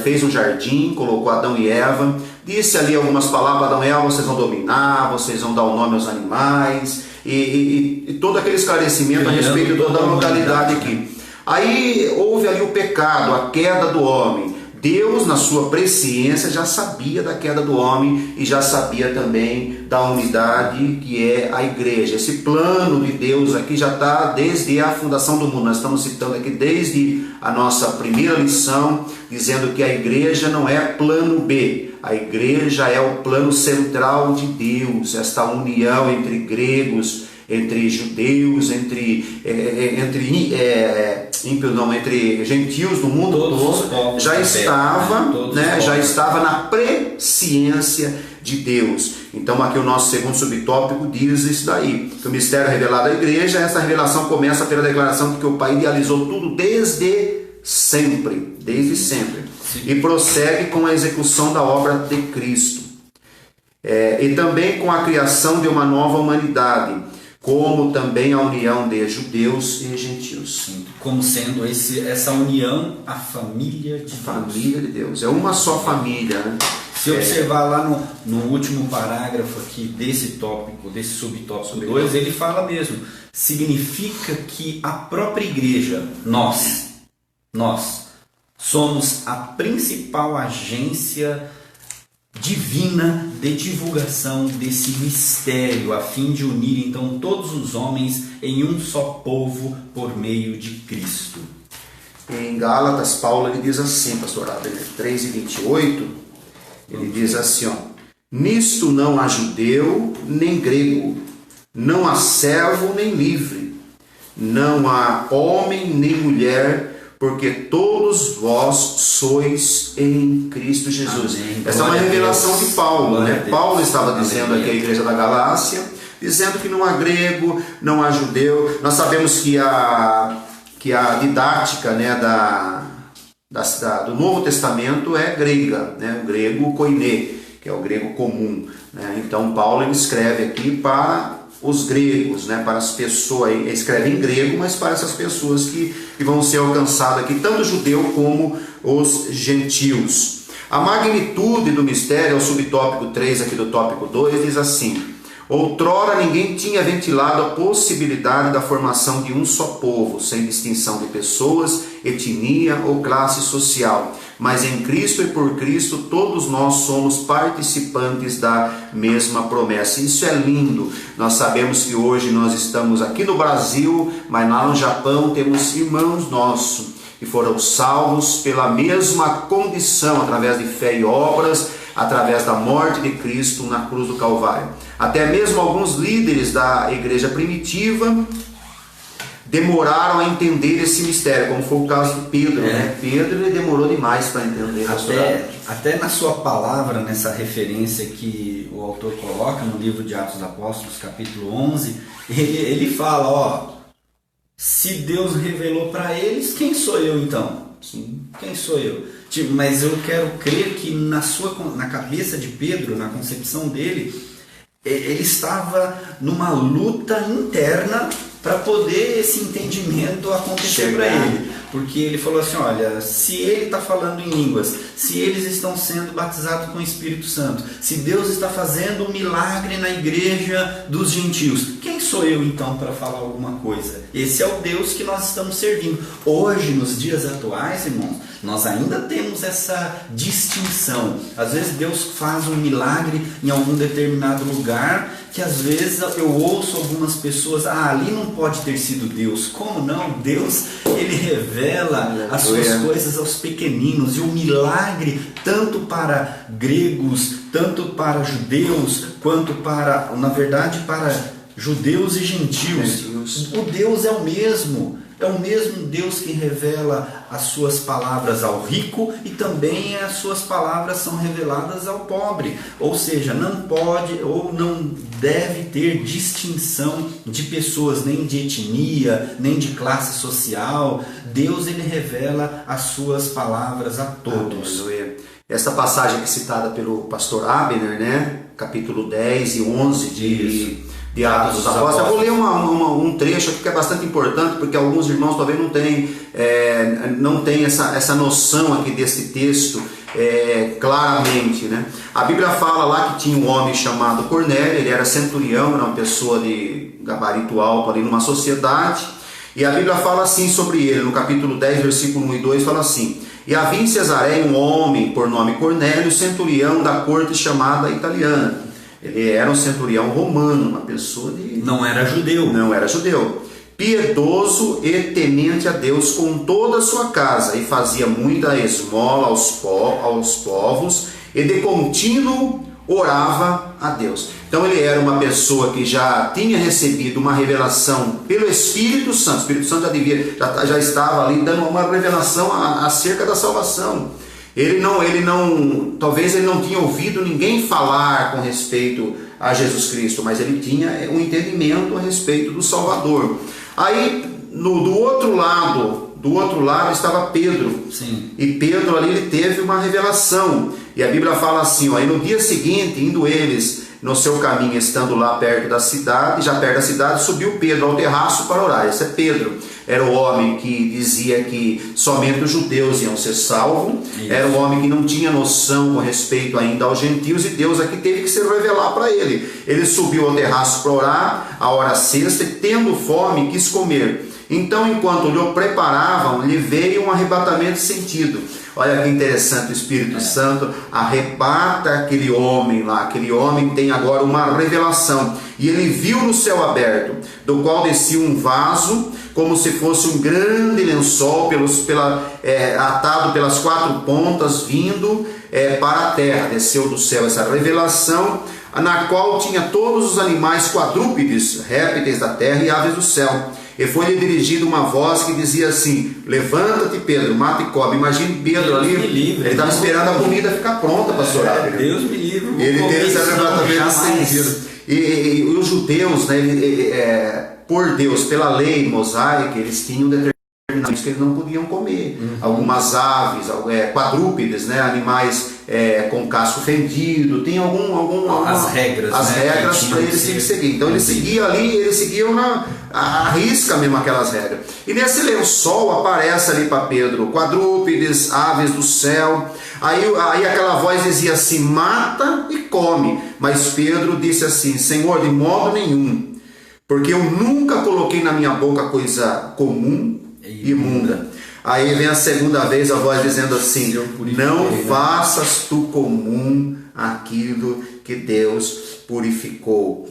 fez um jardim, colocou Adão e Eva, disse ali algumas palavras, Adão e Eva, vocês vão dominar, vocês vão dar o nome aos animais, e todo aquele esclarecimento a respeito da localidade aqui. Aí houve ali o pecado, a queda do homem. Deus, na sua presciência, já sabia da queda do homem e já sabia também da unidade que é a igreja. Esse plano de Deus aqui já está desde a fundação do mundo. Nós estamos citando aqui desde a nossa primeira lição, dizendo que a igreja não é plano B. A igreja é o plano central de Deus, esta união entre gregos, entre judeus, entre gentios do mundo todo, já estava na presciência de Deus. Então aqui o nosso segundo subtópico diz isso daí, que o mistério revelado à igreja, essa revelação começa pela declaração de que o Pai idealizou tudo desde sempre, Sim. E prossegue com a execução da obra de Cristo, e também com a criação de uma nova humanidade, como também a união de judeus e gentios. Sim, como sendo essa união a família de Deus. Família de Deus, é uma só família, né? Se observar lá no último parágrafo aqui desse tópico, desse subtópico 2, ele fala mesmo, significa que a própria igreja, nós somos a principal agência divina de divulgação desse mistério, a fim de unir então todos os homens em um só povo por meio de Cristo. Em Gálatas, Paulo ele diz assim, pastor Abner, 3:28, ele diz assim, ó: nisto não há judeu nem grego, não há servo nem livre, não há homem nem mulher, porque todos vós sois em Cristo Jesus. Amém. Essa é uma revelação de Paulo, né? Paulo estava dizendo aqui à igreja da Galácia, dizendo que não há grego, não há judeu. Nós sabemos que a didática, né, do Novo Testamento é grega, né? O grego koiné, que é o grego comum, né? Então Paulo ele escreve aqui para os gregos, né, para as pessoas, ele escreve em grego, mas para essas pessoas que vão ser alcançadas aqui, tanto judeu como os gentios. A magnitude do mistério, o subtópico 3 aqui do tópico 2, diz assim: outrora ninguém tinha ventilado a possibilidade da formação de um só povo, sem distinção de pessoas, etnia ou classe social. Mas em Cristo e por Cristo todos nós somos participantes da mesma promessa. Isso é lindo. Nós sabemos que hoje nós estamos aqui no Brasil, mas lá no Japão temos irmãos nossos que foram salvos pela mesma condição, através de fé e obras, através da morte de Cristo na cruz do Calvário. Até mesmo alguns líderes da igreja primitiva demoraram a entender esse mistério, como foi o caso de Pedro, né? Pedro ele demorou demais para entender. Até na sua palavra, nessa referência que o autor coloca no livro de Atos dos Apóstolos, capítulo 11, ele fala, ó, se Deus revelou para eles, quem sou eu então? Sim. Quem sou eu? Mas eu quero crer que na cabeça de Pedro, na concepção dele, ele estava numa luta interna para poder esse entendimento acontecer para ele. Porque ele falou assim, olha, se ele está falando em línguas, se eles estão sendo batizados com o Espírito Santo, se Deus está fazendo um milagre na igreja dos gentios, quem sou eu então para falar alguma coisa? Esse é o Deus que nós estamos servindo. Hoje, nos dias atuais, irmãos, nós ainda temos essa distinção. Às vezes Deus faz um milagre em algum determinado lugar, que às vezes eu ouço algumas pessoas, ali não pode ter sido Deus. Como não? Deus, ele revela as suas coisas aos pequeninos, e o milagre tanto para gregos, tanto para judeus, quanto para, na verdade, para judeus e gentios. O Deus é o mesmo Deus que revela as suas palavras ao rico, e também as suas palavras são reveladas ao pobre. Ou seja, não pode ou não deve ter distinção de pessoas, nem de etnia, nem de classe social. Deus, ele revela as suas palavras a todos. Esta passagem aqui citada pelo pastor Abner, né? Capítulo 10 e 11 de Atos dos Apóstolos. Eu vou ler um trecho aqui que é bastante importante, porque alguns irmãos talvez não têm essa noção aqui desse texto claramente, né? A Bíblia fala lá que tinha um homem chamado Cornélio, ele era centurião, era uma pessoa de gabarito alto ali numa sociedade, e a Bíblia fala assim sobre ele, no capítulo 10, versículo 1 e 2, fala assim: E havia em Cesareia um homem por nome Cornélio, centurião da corte chamada italiana. Ele era um centurião romano, uma pessoa de... Não era judeu. Não era judeu. Piedoso e temente a Deus com toda a sua casa, e fazia muita esmola aos povos, e de contínuo orava a Deus. Então ele era uma pessoa que já tinha recebido uma revelação pelo Espírito Santo. O Espírito Santo já estava ali dando uma revelação acerca da salvação. Talvez ele não tinha ouvido ninguém falar com respeito a Jesus Cristo, mas ele tinha um entendimento a respeito do Salvador. Aí, do outro lado estava Pedro. Sim. E Pedro ali ele teve uma revelação. E a Bíblia fala assim, aí no dia seguinte, indo eles no seu caminho, estando lá perto da cidade, subiu Pedro ao terraço para orar. Esse é Pedro. Era o homem que dizia que somente os judeus iam ser salvos. Isso. Era o homem que não tinha noção com respeito ainda aos gentios, e Deus aqui teve que se revelar para ele. Ele subiu ao terraço para orar, a hora sexta, e tendo fome, quis comer. Então, enquanto lhe preparavam, lhe veio um arrebatamento de sentido. Olha que interessante, o Espírito Santo arrebata aquele homem lá. Aquele homem tem agora uma revelação. E ele viu no céu aberto, do qual descia um vaso, como se fosse um grande lençol, atado pelas quatro pontas, vindo para a terra. Desceu do céu essa revelação, na qual tinha todos os animais quadrúpedes, répteis da terra e aves do céu. E foi-lhe dirigida uma voz que dizia assim: levanta-te, Pedro, mata e come. Imagine Pedro ali, ele estava esperando a comida ficar pronta para orar. Deus me livre. Ele teve esse arrebatamento sentido. E os judeus, né, por Deus, pela lei mosaica, eles tinham determinados que eles não podiam comer. Algumas aves, quadrúpedes, né, animais com casco fendido, tem as regras, as regras para eles tinham que seguir. Então eles seguiam ali, eles seguiam a risca mesmo aquelas regras. E nesse lençol aparece ali para Pedro quadrúpedes, aves do céu. Aí aquela voz dizia assim: mata e come. Mas Pedro disse assim: Senhor, de modo nenhum, porque eu nunca coloquei na minha boca coisa comum e imunda. Aí vem a segunda vez a voz dizendo assim: não faças tu comum aquilo que Deus purificou.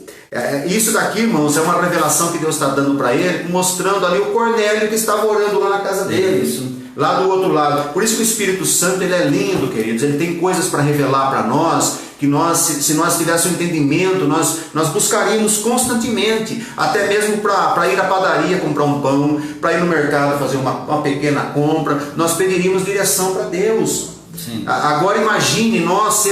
Isso daqui, irmãos, é uma revelação que Deus está dando para ele, mostrando ali o Cornélio que estava orando lá na casa dele, lá do outro lado. Por isso que o Espírito Santo ele é lindo, queridos. Ele tem coisas para revelar para nós, que se nós tivéssemos entendimento, nós buscaríamos constantemente, até mesmo para ir à padaria comprar um pão, para ir no mercado fazer uma pequena compra, nós pediríamos direção para Deus. Sim. Agora imagine nós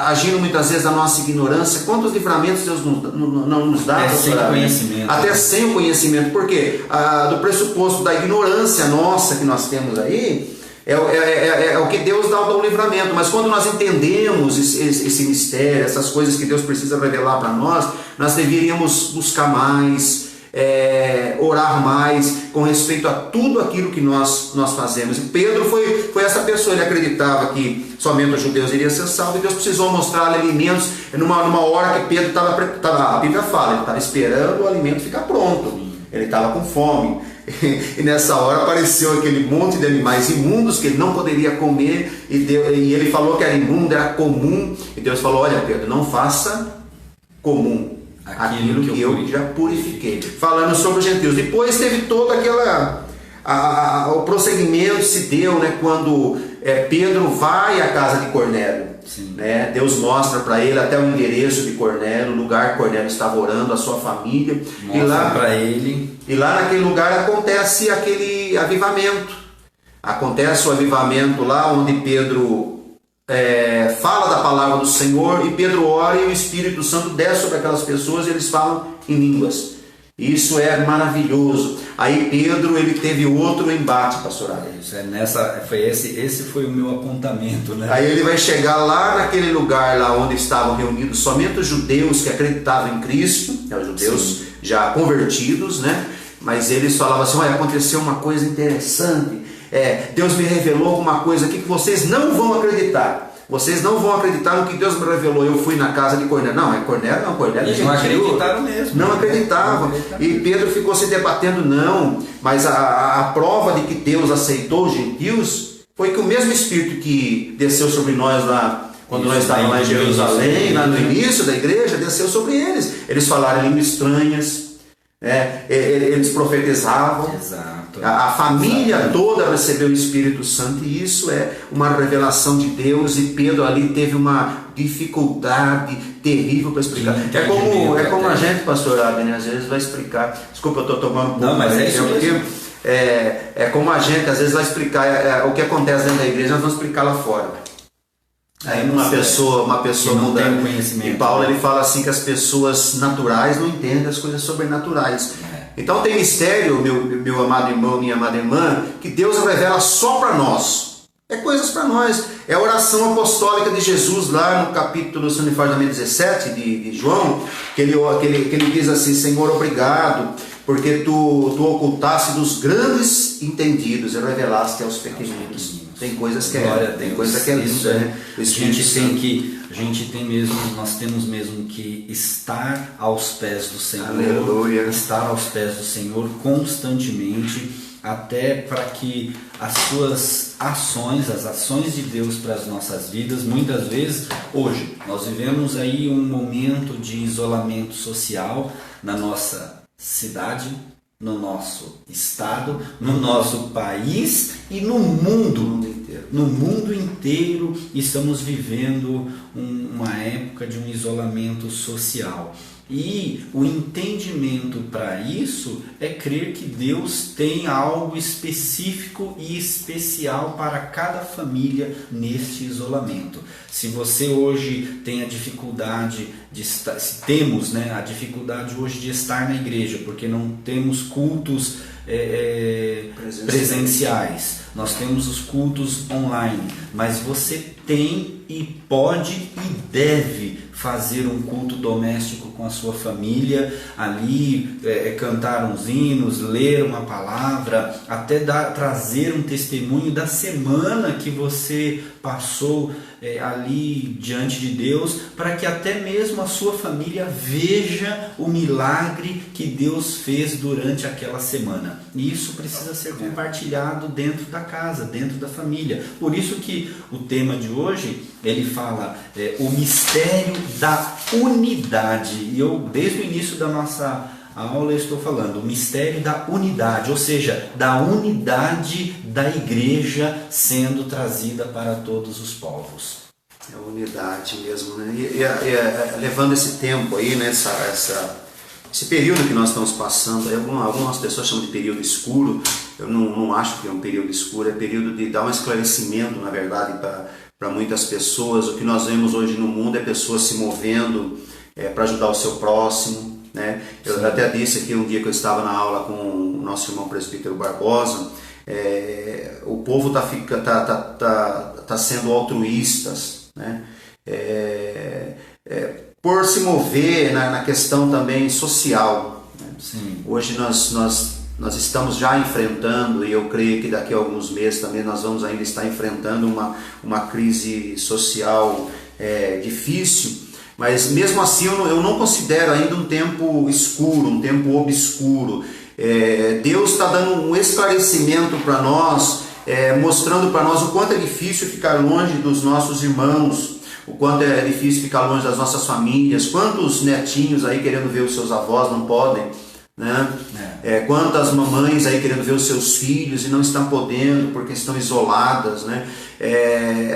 agindo muitas vezes da nossa ignorância, quantos livramentos Deus não nos dá. Até sem conhecimento. Até sem o conhecimento, porque do pressuposto da ignorância nossa que nós temos aí, é o que Deus dá o livramento. Mas quando nós entendemos esse mistério, essas coisas que Deus precisa revelar para nós deveríamos buscar mais, orar mais com respeito a tudo aquilo que nós fazemos. E Pedro foi essa pessoa. Ele acreditava que somente os judeus iriam ser salvos, e Deus precisou mostrar alimentos numa hora que Pedro estava, a Bíblia fala, ele estava esperando o alimento ficar pronto, ele estava com fome. E nessa hora apareceu aquele monte de animais imundos que ele não poderia comer, e ele falou que era imundo, era comum, e Deus falou: olha, Pedro, não faça comum aquilo que eu já purifiquei. Falando sobre os gentios. Depois teve todo o prosseguimento se deu, né, quando Pedro vai à casa de Cornélio. Né? Deus mostra para ele até o endereço de Cornélio, o lugar que Cornélio estava orando, a sua família. Mostra para ele. E lá naquele lugar acontece aquele avivamento. Acontece o avivamento lá onde Pedro fala da palavra do Senhor, e Pedro ora e o Espírito Santo desce sobre aquelas pessoas e eles falam em línguas. Isso é maravilhoso. Aí Pedro ele teve outro embate, pastor Alex. Esse foi o meu apontamento, né? Aí ele vai chegar lá naquele lugar lá onde estavam reunidos somente os judeus que acreditavam em Cristo, os judeus já convertidos, né? Mas eles falavam assim: olha, aconteceu uma coisa interessante. Deus me revelou alguma coisa aqui que vocês não vão acreditar. Vocês não vão acreditar no que Deus me revelou. Eu fui na casa de Cornélio. Cornélio. Eles não acreditaram mesmo. Não acreditavam. E Pedro ficou se debatendo, mas a prova de que Deus aceitou os gentios foi que o mesmo Espírito que desceu sobre nós lá, quando nós estávamos lá em Jerusalém, lá no início da igreja, desceu sobre eles. Eles falaram línguas estranhas, eles profetizavam. Exato. A família toda recebeu o Espírito Santo, e isso é uma revelação de Deus, e Pedro ali teve uma dificuldade terrível para explicar. É como a gente, pastor Abner, às vezes vai explicar. Desculpa, eu estou tomando um pouco. Não, mas é isso mesmo. É como a gente às vezes vai explicar o que acontece dentro da igreja, nós vamos explicar lá fora. Aí uma pessoa muda. E Paulo ele fala assim que as pessoas naturais não entendem as coisas sobrenaturais. Então tem mistério, meu amado irmão, minha amada irmã, que Deus revela só para nós. É coisas para nós. É a oração apostólica de Jesus lá no capítulo, se não me falha, 17 de João, que ele diz assim: Senhor, obrigado, porque tu ocultaste dos grandes entendidos e revelaste aos pequeninos. Tem coisas que tem coisa que é linda, né? Nós temos mesmo que estar aos pés do Senhor. Aleluia. Estar aos pés do Senhor constantemente, até para que as suas ações, as ações de Deus para as nossas vidas, muitas vezes, hoje, nós vivemos aí um momento de isolamento social na nossa cidade, no nosso estado, no nosso país e no mundo inteiro. No mundo inteiro estamos vivendo uma época de um isolamento social. E o entendimento para isso é crer que Deus tem algo específico e especial para cada família neste isolamento. Se você hoje tem a dificuldade de estar, se temos a dificuldade hoje de estar na igreja, porque não temos cultos presenciais, nós temos os cultos online, mas você tem e pode e deve fazer um culto doméstico com a sua família, ali cantar uns hinos, ler uma palavra, até trazer um testemunho da semana que você passou ali diante de Deus, para que até mesmo a sua família veja o milagre que Deus fez durante aquela semana. E isso precisa ser compartilhado dentro da casa, dentro da família. Por isso que o tema de hoje, ele fala o mistério da unidade. E eu, desde o início da nossa aula, eu estou falando o mistério da unidade, ou seja, da unidade da igreja sendo trazida para todos os povos. É a unidade mesmo, né? Levando esse tempo aí, né? Esse período que nós estamos passando, algumas pessoas chamam de período escuro. Eu não acho que é um período escuro, é período de dar um esclarecimento, na verdade, para muitas pessoas. O que nós vemos hoje no mundo é pessoas se movendo para ajudar o seu próximo, né? Eu até disse aqui um dia que eu estava na aula com o nosso irmão presbítero Barbosa, o povo tá sendo altruístas, né? Por se mover na questão também social, né? Sim. Hoje nós estamos já enfrentando, e eu creio que daqui a alguns meses também nós vamos ainda estar enfrentando uma crise social difícil, mas mesmo assim eu não considero ainda um tempo escuro, um tempo obscuro. Deus está dando um esclarecimento para nós, mostrando para nós o quanto é difícil ficar longe dos nossos irmãos, o quanto é difícil ficar longe das nossas famílias, quantos netinhos aí querendo ver os seus avós não podem, né? Quantas mamães aí querendo ver os seus filhos e não estão podendo porque estão isoladas, né?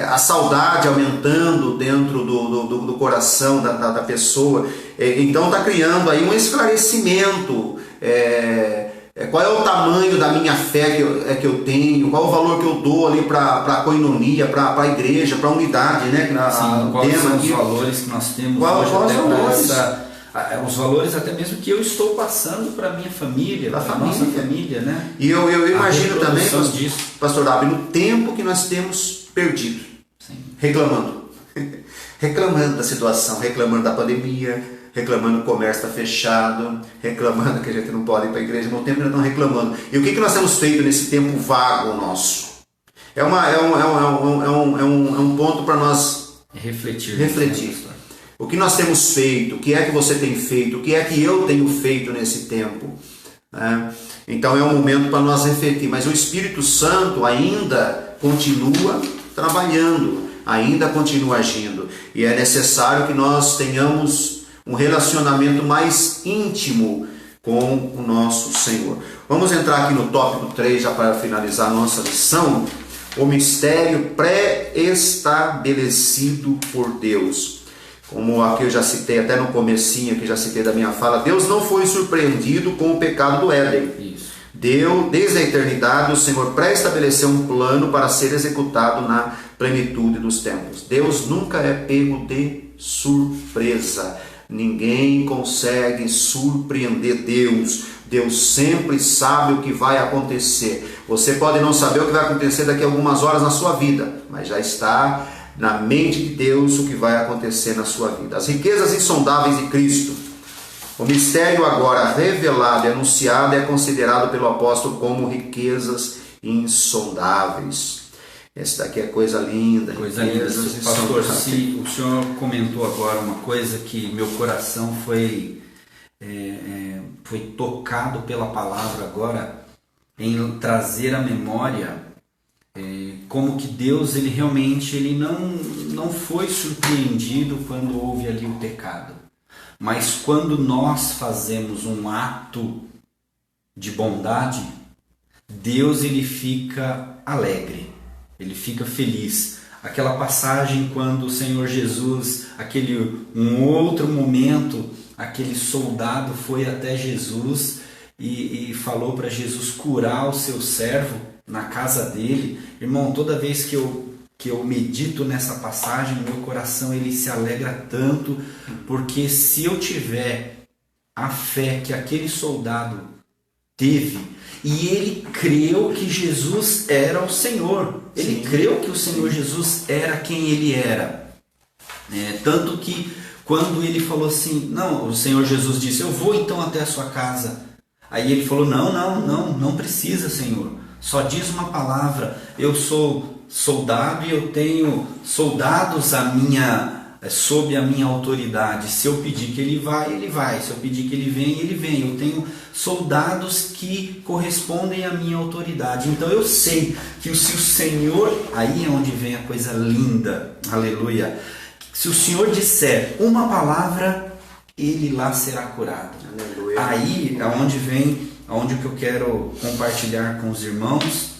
A saudade aumentando dentro do coração da pessoa. Então está criando aí um esclarecimento. Qual é o tamanho da minha fé que eu tenho, qual o valor que eu dou ali para a coinonia, para a igreja, para a unidade, né? Quais são os valores que nós temos hoje, os valores até mesmo que eu estou passando para a minha família, para a nossa família, né? E eu imagino também, pastor Abner, no tempo que nós temos perdido, reclamando da situação, reclamando da pandemia, reclamando que o comércio está fechado, reclamando que a gente não pode ir para a igreja, no tempo nós estamos reclamando. E o que nós temos feito nesse tempo vago nosso? É um ponto para nós refletir. O que nós temos feito, o que é que você tem feito, o que é que eu tenho feito nesse tempo, né? Então é um momento para nós refletir, mas o Espírito Santo ainda continua trabalhando, ainda continua agindo. E é necessário que nós tenhamos um relacionamento mais íntimo com o nosso Senhor. Vamos entrar aqui no tópico 3, já para finalizar a nossa lição. O mistério pré-estabelecido por Deus. Como aqui eu já citei, até no comecinho que já citei da minha fala, Deus não foi surpreendido com o pecado do Éden. Isso. Desde a eternidade, o Senhor pré-estabeleceu um plano para ser executado na plenitude dos tempos. Deus nunca é pego de surpresa. Ninguém consegue surpreender Deus. Deus sempre sabe o que vai acontecer. Você pode não saber o que vai acontecer daqui a algumas horas na sua vida, mas já está na mente de Deus o que vai acontecer na sua vida. As riquezas insondáveis de Cristo. O mistério agora revelado e anunciado é considerado pelo apóstolo como riquezas insondáveis. Essa daqui é coisa linda. Coisa linda. Pastor, se o senhor comentou agora uma coisa que meu coração foi tocado pela palavra agora, em trazer à memória como que Deus ele realmente não foi surpreendido quando houve ali o pecado. Mas quando nós fazemos um ato de bondade, Deus ele fica alegre, ele fica feliz. Aquela passagem quando o Senhor Jesus, um outro momento, aquele soldado foi até Jesus e falou para Jesus curar o seu servo na casa dele. Irmão, toda vez que eu medito nessa passagem, meu coração ele se alegra tanto, porque se eu tiver a fé que aquele soldado teve, e ele creu que Jesus era o Senhor, ele creu que o Senhor Jesus era quem ele era, tanto que quando ele falou assim, não, o Senhor Jesus disse, eu vou então até a sua casa, aí ele falou, não precisa, Senhor, só diz uma palavra, eu sou soldado e eu tenho soldados sob a minha autoridade. Se eu pedir que ele vai, ele vai. Se eu pedir que ele vem, ele vem. Eu tenho soldados que correspondem à minha autoridade. Então eu sei que se o Senhor, aí é onde vem a coisa linda, aleluia. Se o Senhor disser uma palavra, ele lá será curado. Aleluia. Aí é onde que eu quero compartilhar com os irmãos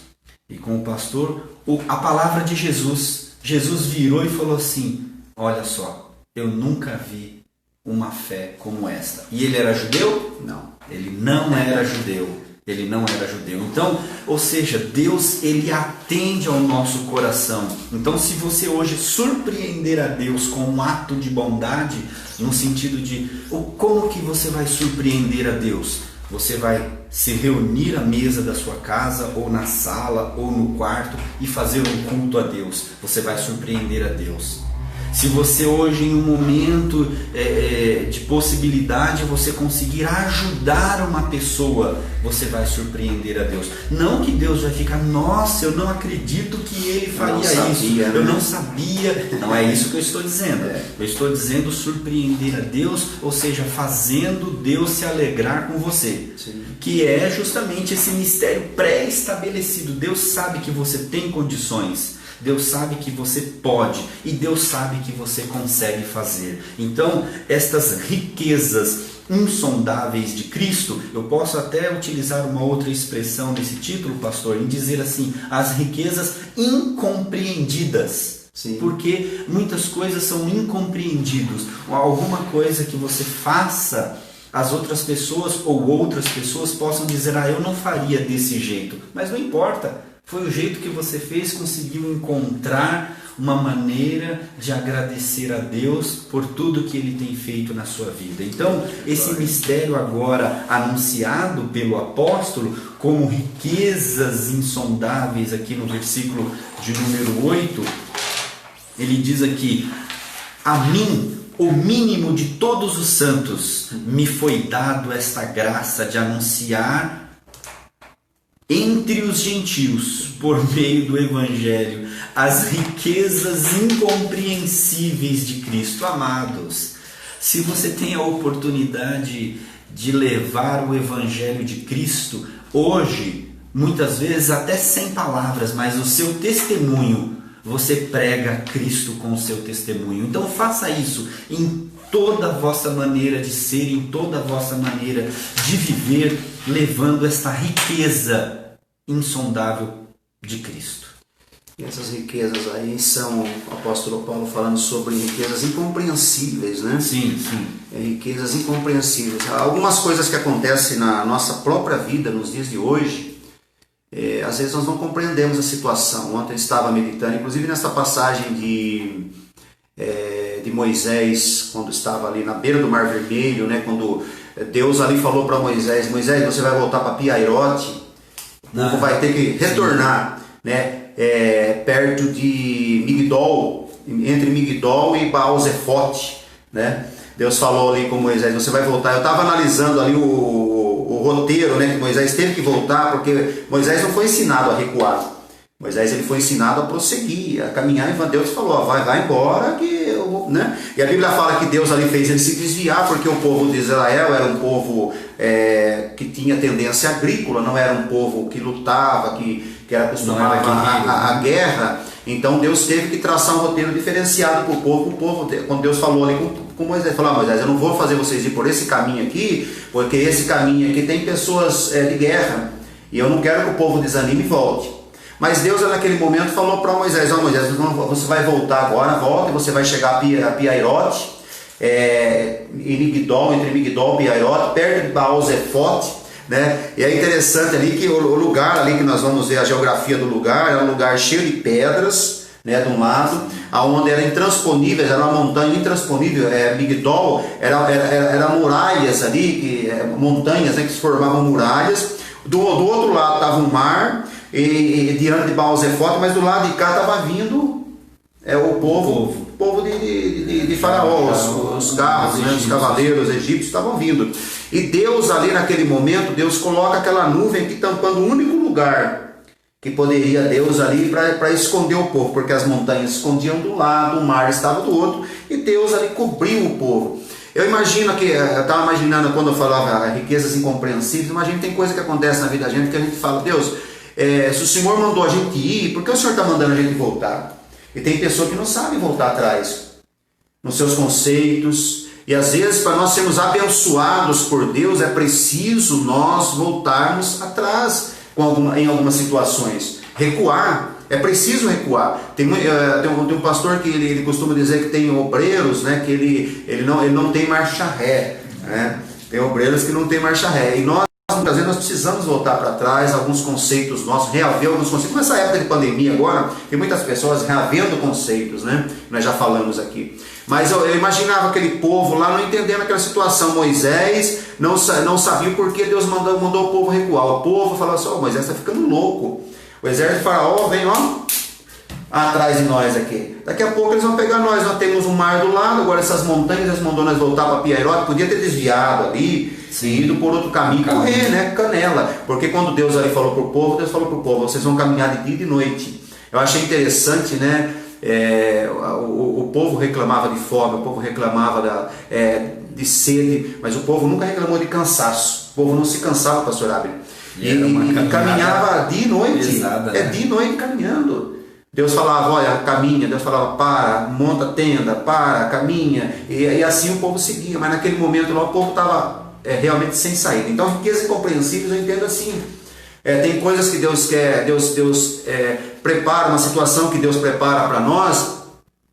e com o pastor, a palavra de Jesus. Jesus virou e falou assim, olha só, eu nunca vi uma fé como esta. E ele era judeu? Não. Ele não era judeu. Ele não era judeu. Então, ou seja, Deus ele atende ao nosso coração. Então, se você hoje surpreender a Deus com um ato de bondade, no sentido de como que você vai surpreender a Deus? Você vai se reunir à mesa da sua casa, ou na sala, ou no quarto, e fazer um culto a Deus. Você vai surpreender a Deus. Se você hoje, em um momento de possibilidade, você conseguir ajudar uma pessoa, você vai surpreender a Deus. Não que Deus vai ficar, nossa, eu não acredito que ele faria isso. Eu não sabia. Não é isso que eu estou dizendo. Eu estou dizendo surpreender a Deus, ou seja, fazendo Deus se alegrar com você. Sim. Que é justamente esse mistério pré-estabelecido. Deus sabe que você tem condições. Deus sabe que você pode e Deus sabe que você consegue fazer. Então, estas riquezas insondáveis de Cristo, eu posso até utilizar uma outra expressão nesse título, pastor, em dizer assim, as riquezas incompreendidas. Sim. Porque muitas coisas são incompreendidas. Alguma coisa que você faça, as outras pessoas ou outras pessoas possam dizer, eu não faria desse jeito. Mas não importa. Foi o jeito que você fez, conseguiu encontrar uma maneira de agradecer a Deus por tudo que Ele tem feito na sua vida. Então, esse mistério agora anunciado pelo apóstolo como riquezas insondáveis, aqui no versículo de número 8, ele diz aqui, a mim, o mínimo de todos os santos, me foi dado esta graça de anunciar entre os gentios, por meio do Evangelho, as riquezas incompreensíveis de Cristo. Amados, se você tem a oportunidade de levar o Evangelho de Cristo, hoje muitas vezes até sem palavras, mas o seu testemunho, você prega Cristo com o seu testemunho. Então faça isso em toda a vossa maneira de ser, em toda a vossa maneira de viver, levando esta riqueza insondável de Cristo. E essas riquezas aí são, o apóstolo Paulo falando sobre riquezas incompreensíveis, né? Sim, sim. Riquezas incompreensíveis. Algumas coisas que acontecem na nossa própria vida, nos dias de hoje, às vezes nós não compreendemos a situação. Ontem eu estava meditando, inclusive nessa passagem de Moisés, quando estava ali na beira do Mar Vermelho, né? Quando Deus ali falou para Moisés, você vai voltar para Piairote, o povo vai ter que retornar, né? Perto de Migdol, entre Migdol e Baal-zefote, né? Deus falou ali com Moisés, você vai voltar. Eu estava analisando ali o roteiro, né, que Moisés teve que voltar, porque Moisés não foi ensinado a recuar. Moisés ele foi ensinado a prosseguir, a caminhar, e Deus falou, vai embora, né? E a Bíblia fala que Deus ali fez ele se desviar, porque o povo de Israel era um povo que tinha tendência agrícola, não era um povo que lutava, que era acostumado à guerra. Então Deus teve que traçar um roteiro diferenciado para o povo. Quando Deus falou ali com Moisés, falou, Moisés, eu não vou fazer vocês ir por esse caminho aqui, porque esse caminho aqui tem pessoas de guerra, e eu não quero que o povo desanime e volte. Mas Deus naquele momento falou para Moisés, Moisés, você vai voltar agora, volta, e você vai chegar a Piairote, em Migdol, entre Migdol e Piairote, perto de Baal-zefote, né? E é interessante ali que o lugar ali que nós vamos ver a geografia do lugar, é um lugar cheio de pedras, né, de um lado, aonde era intransponível, era uma montanha intransponível. Migdol era muralhas ali, montanhas, né, que se formavam muralhas. Do outro lado estava o mar, e diante de Baal-zefote, mas do lado de cá estava vindo o povo de Faraó, os carros, né, os cavaleiros egípcios estavam vindo. E Deus ali naquele momento, Deus coloca aquela nuvem aqui tampando o único lugar que poderia Deus ali para esconder o povo, porque as montanhas escondiam do lado, o mar estava do outro, e Deus ali cobriu o povo. Eu imagino que, eu estava imaginando quando eu falava riquezas incompreensíveis, imagina que tem coisa que acontece na vida da gente que a gente fala, Deus, se o Senhor mandou a gente ir, por que o Senhor está mandando a gente voltar? E tem pessoa que não sabe voltar atrás nos seus conceitos, e às vezes para nós sermos abençoados por Deus é preciso nós voltarmos atrás em algumas situações, recuar, é preciso recuar. Tem um pastor que ele costuma dizer que tem obreiros, né, que ele não tem marcha ré, né? Tem obreiros que não tem marcha ré, e muitas vezes nós precisamos voltar para trás, alguns conceitos nossos, reaver alguns conceitos. Nessa época de pandemia agora, tem muitas pessoas reavendo conceitos, né? Nós já falamos aqui. Mas eu imaginava aquele povo lá não entendendo aquela situação. Moisés não sabia por que Deus mandou o povo recuar. O povo falava assim, Moisés está ficando louco. O exército de Faraó vem atrás de nós aqui. Daqui a pouco eles vão pegar nós. Nós temos um mar do lado, agora essas montanhas, eles mandou nós voltar para Piairote. Podia ter desviado ali, ido por outro caminho, correr, né? Canela. Porque quando Deus ali falou para o povo, Deus falou para o povo, vocês vão caminhar de dia e de noite. Eu achei interessante, né? O povo reclamava de fome, o povo reclamava de sede, mas o povo nunca reclamou de cansaço. O povo não se cansava, pastor Abel. E caminhava dia e noite, pesada, né? Dia e noite caminhando. Deus falava, olha, caminha. Deus falava, para, monta a tenda, para, caminha. E assim o povo seguia, mas naquele momento lá o povo estava realmente sem saída. Então, riquezas incompreensíveis eu entendo assim. Tem coisas que Deus quer, Deus prepara, uma situação que Deus prepara para nós,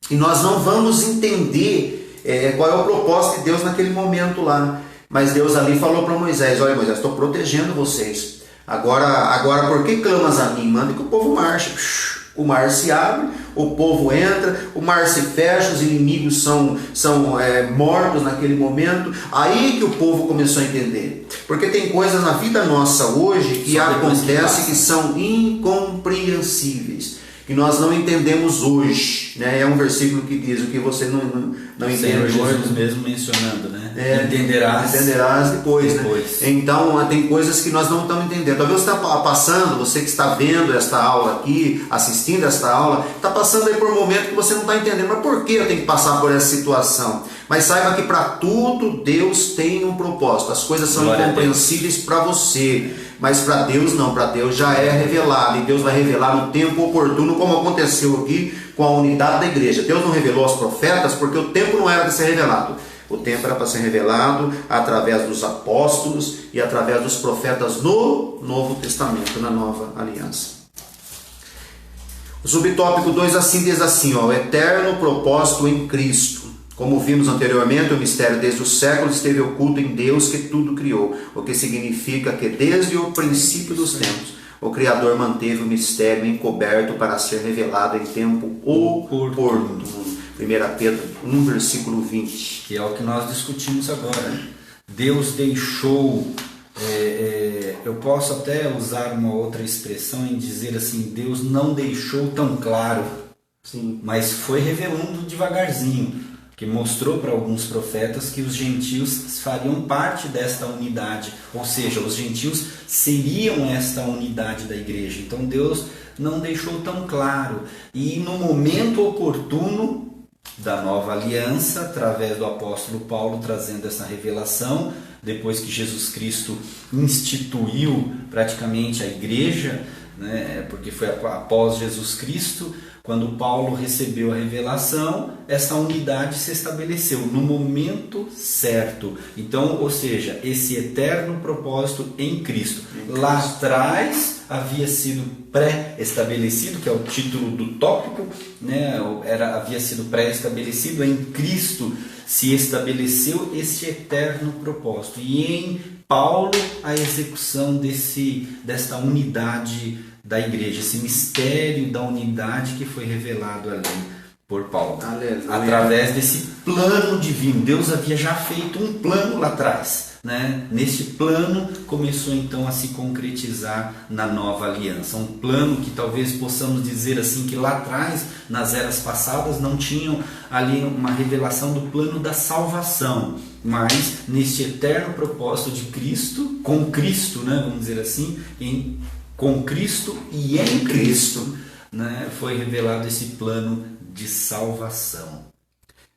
e nós não vamos entender qual é o propósito de Deus naquele momento lá. Mas Deus ali falou para Moisés, olha Moisés, estou protegendo vocês. Agora por que clamas a mim? Manda que o povo marche. O mar se abre, o povo entra, o mar se fecha, os inimigos são mortos naquele momento. Aí que o povo começou a entender. Porque tem coisas na vida nossa hoje que acontecem que são incompreensíveis, que nós não entendemos hoje, né? É um versículo que diz o que você não entende Senhor hoje. Jesus mesmo mencionando, né? Entenderás depois, né? Então tem coisas que nós não estamos entendendo. Talvez você está passando, você que está vendo esta aula aqui, assistindo esta aula, está passando aí por um momento que você não está entendendo. Mas por que eu tenho que passar por essa situação? Mas saiba que para tudo Deus tem um propósito. As coisas são incompreensíveis para você, mas para Deus não. Para Deus já é revelado, e Deus vai revelar no tempo oportuno, como aconteceu aqui com a unidade da igreja. Deus não revelou aos profetas porque o tempo não era de ser revelado. O tempo era para ser revelado através dos apóstolos e através dos profetas no Novo Testamento, na Nova Aliança. O subtópico 2 assim diz assim, o eterno propósito em Cristo. Como vimos anteriormente, o mistério desde os séculos esteve oculto em Deus que tudo criou, o que significa que desde o princípio dos tempos, o Criador manteve o mistério encoberto para ser revelado em tempo oportuno. 1 Pedro 1, versículo 20. Que é o que nós discutimos agora. Deus deixou, eu posso até usar uma outra expressão em dizer assim, Deus não deixou tão claro, sim, mas foi revelando devagarzinho, que mostrou para alguns profetas que os gentios fariam parte desta unidade, ou seja, os gentios seriam esta unidade da igreja. Então Deus não deixou tão claro, e no momento oportuno da nova aliança, através do apóstolo Paulo trazendo essa revelação, depois que Jesus Cristo instituiu praticamente a igreja, né, porque foi após Jesus Cristo, quando Paulo recebeu a revelação, essa unidade se estabeleceu no momento certo. Então, ou seja, esse eterno propósito em Cristo. Lá atrás havia sido pré-estabelecido, que é o título do tópico, né? Havia sido pré-estabelecido, em Cristo se estabeleceu esse eterno propósito. E em Paulo, a execução desta unidade da igreja, esse mistério da unidade que foi revelado ali por Paulo. Aleluia. Através desse plano divino. Deus havia já feito um plano lá atrás, né? Neste plano começou então a se concretizar na nova aliança. Um plano que talvez possamos dizer assim, que lá atrás, nas eras passadas, não tinham ali uma revelação do plano da salvação. Mas neste eterno propósito de Cristo, com Cristo, né? Vamos dizer assim, com Cristo e em Cristo, né, foi revelado esse plano de salvação.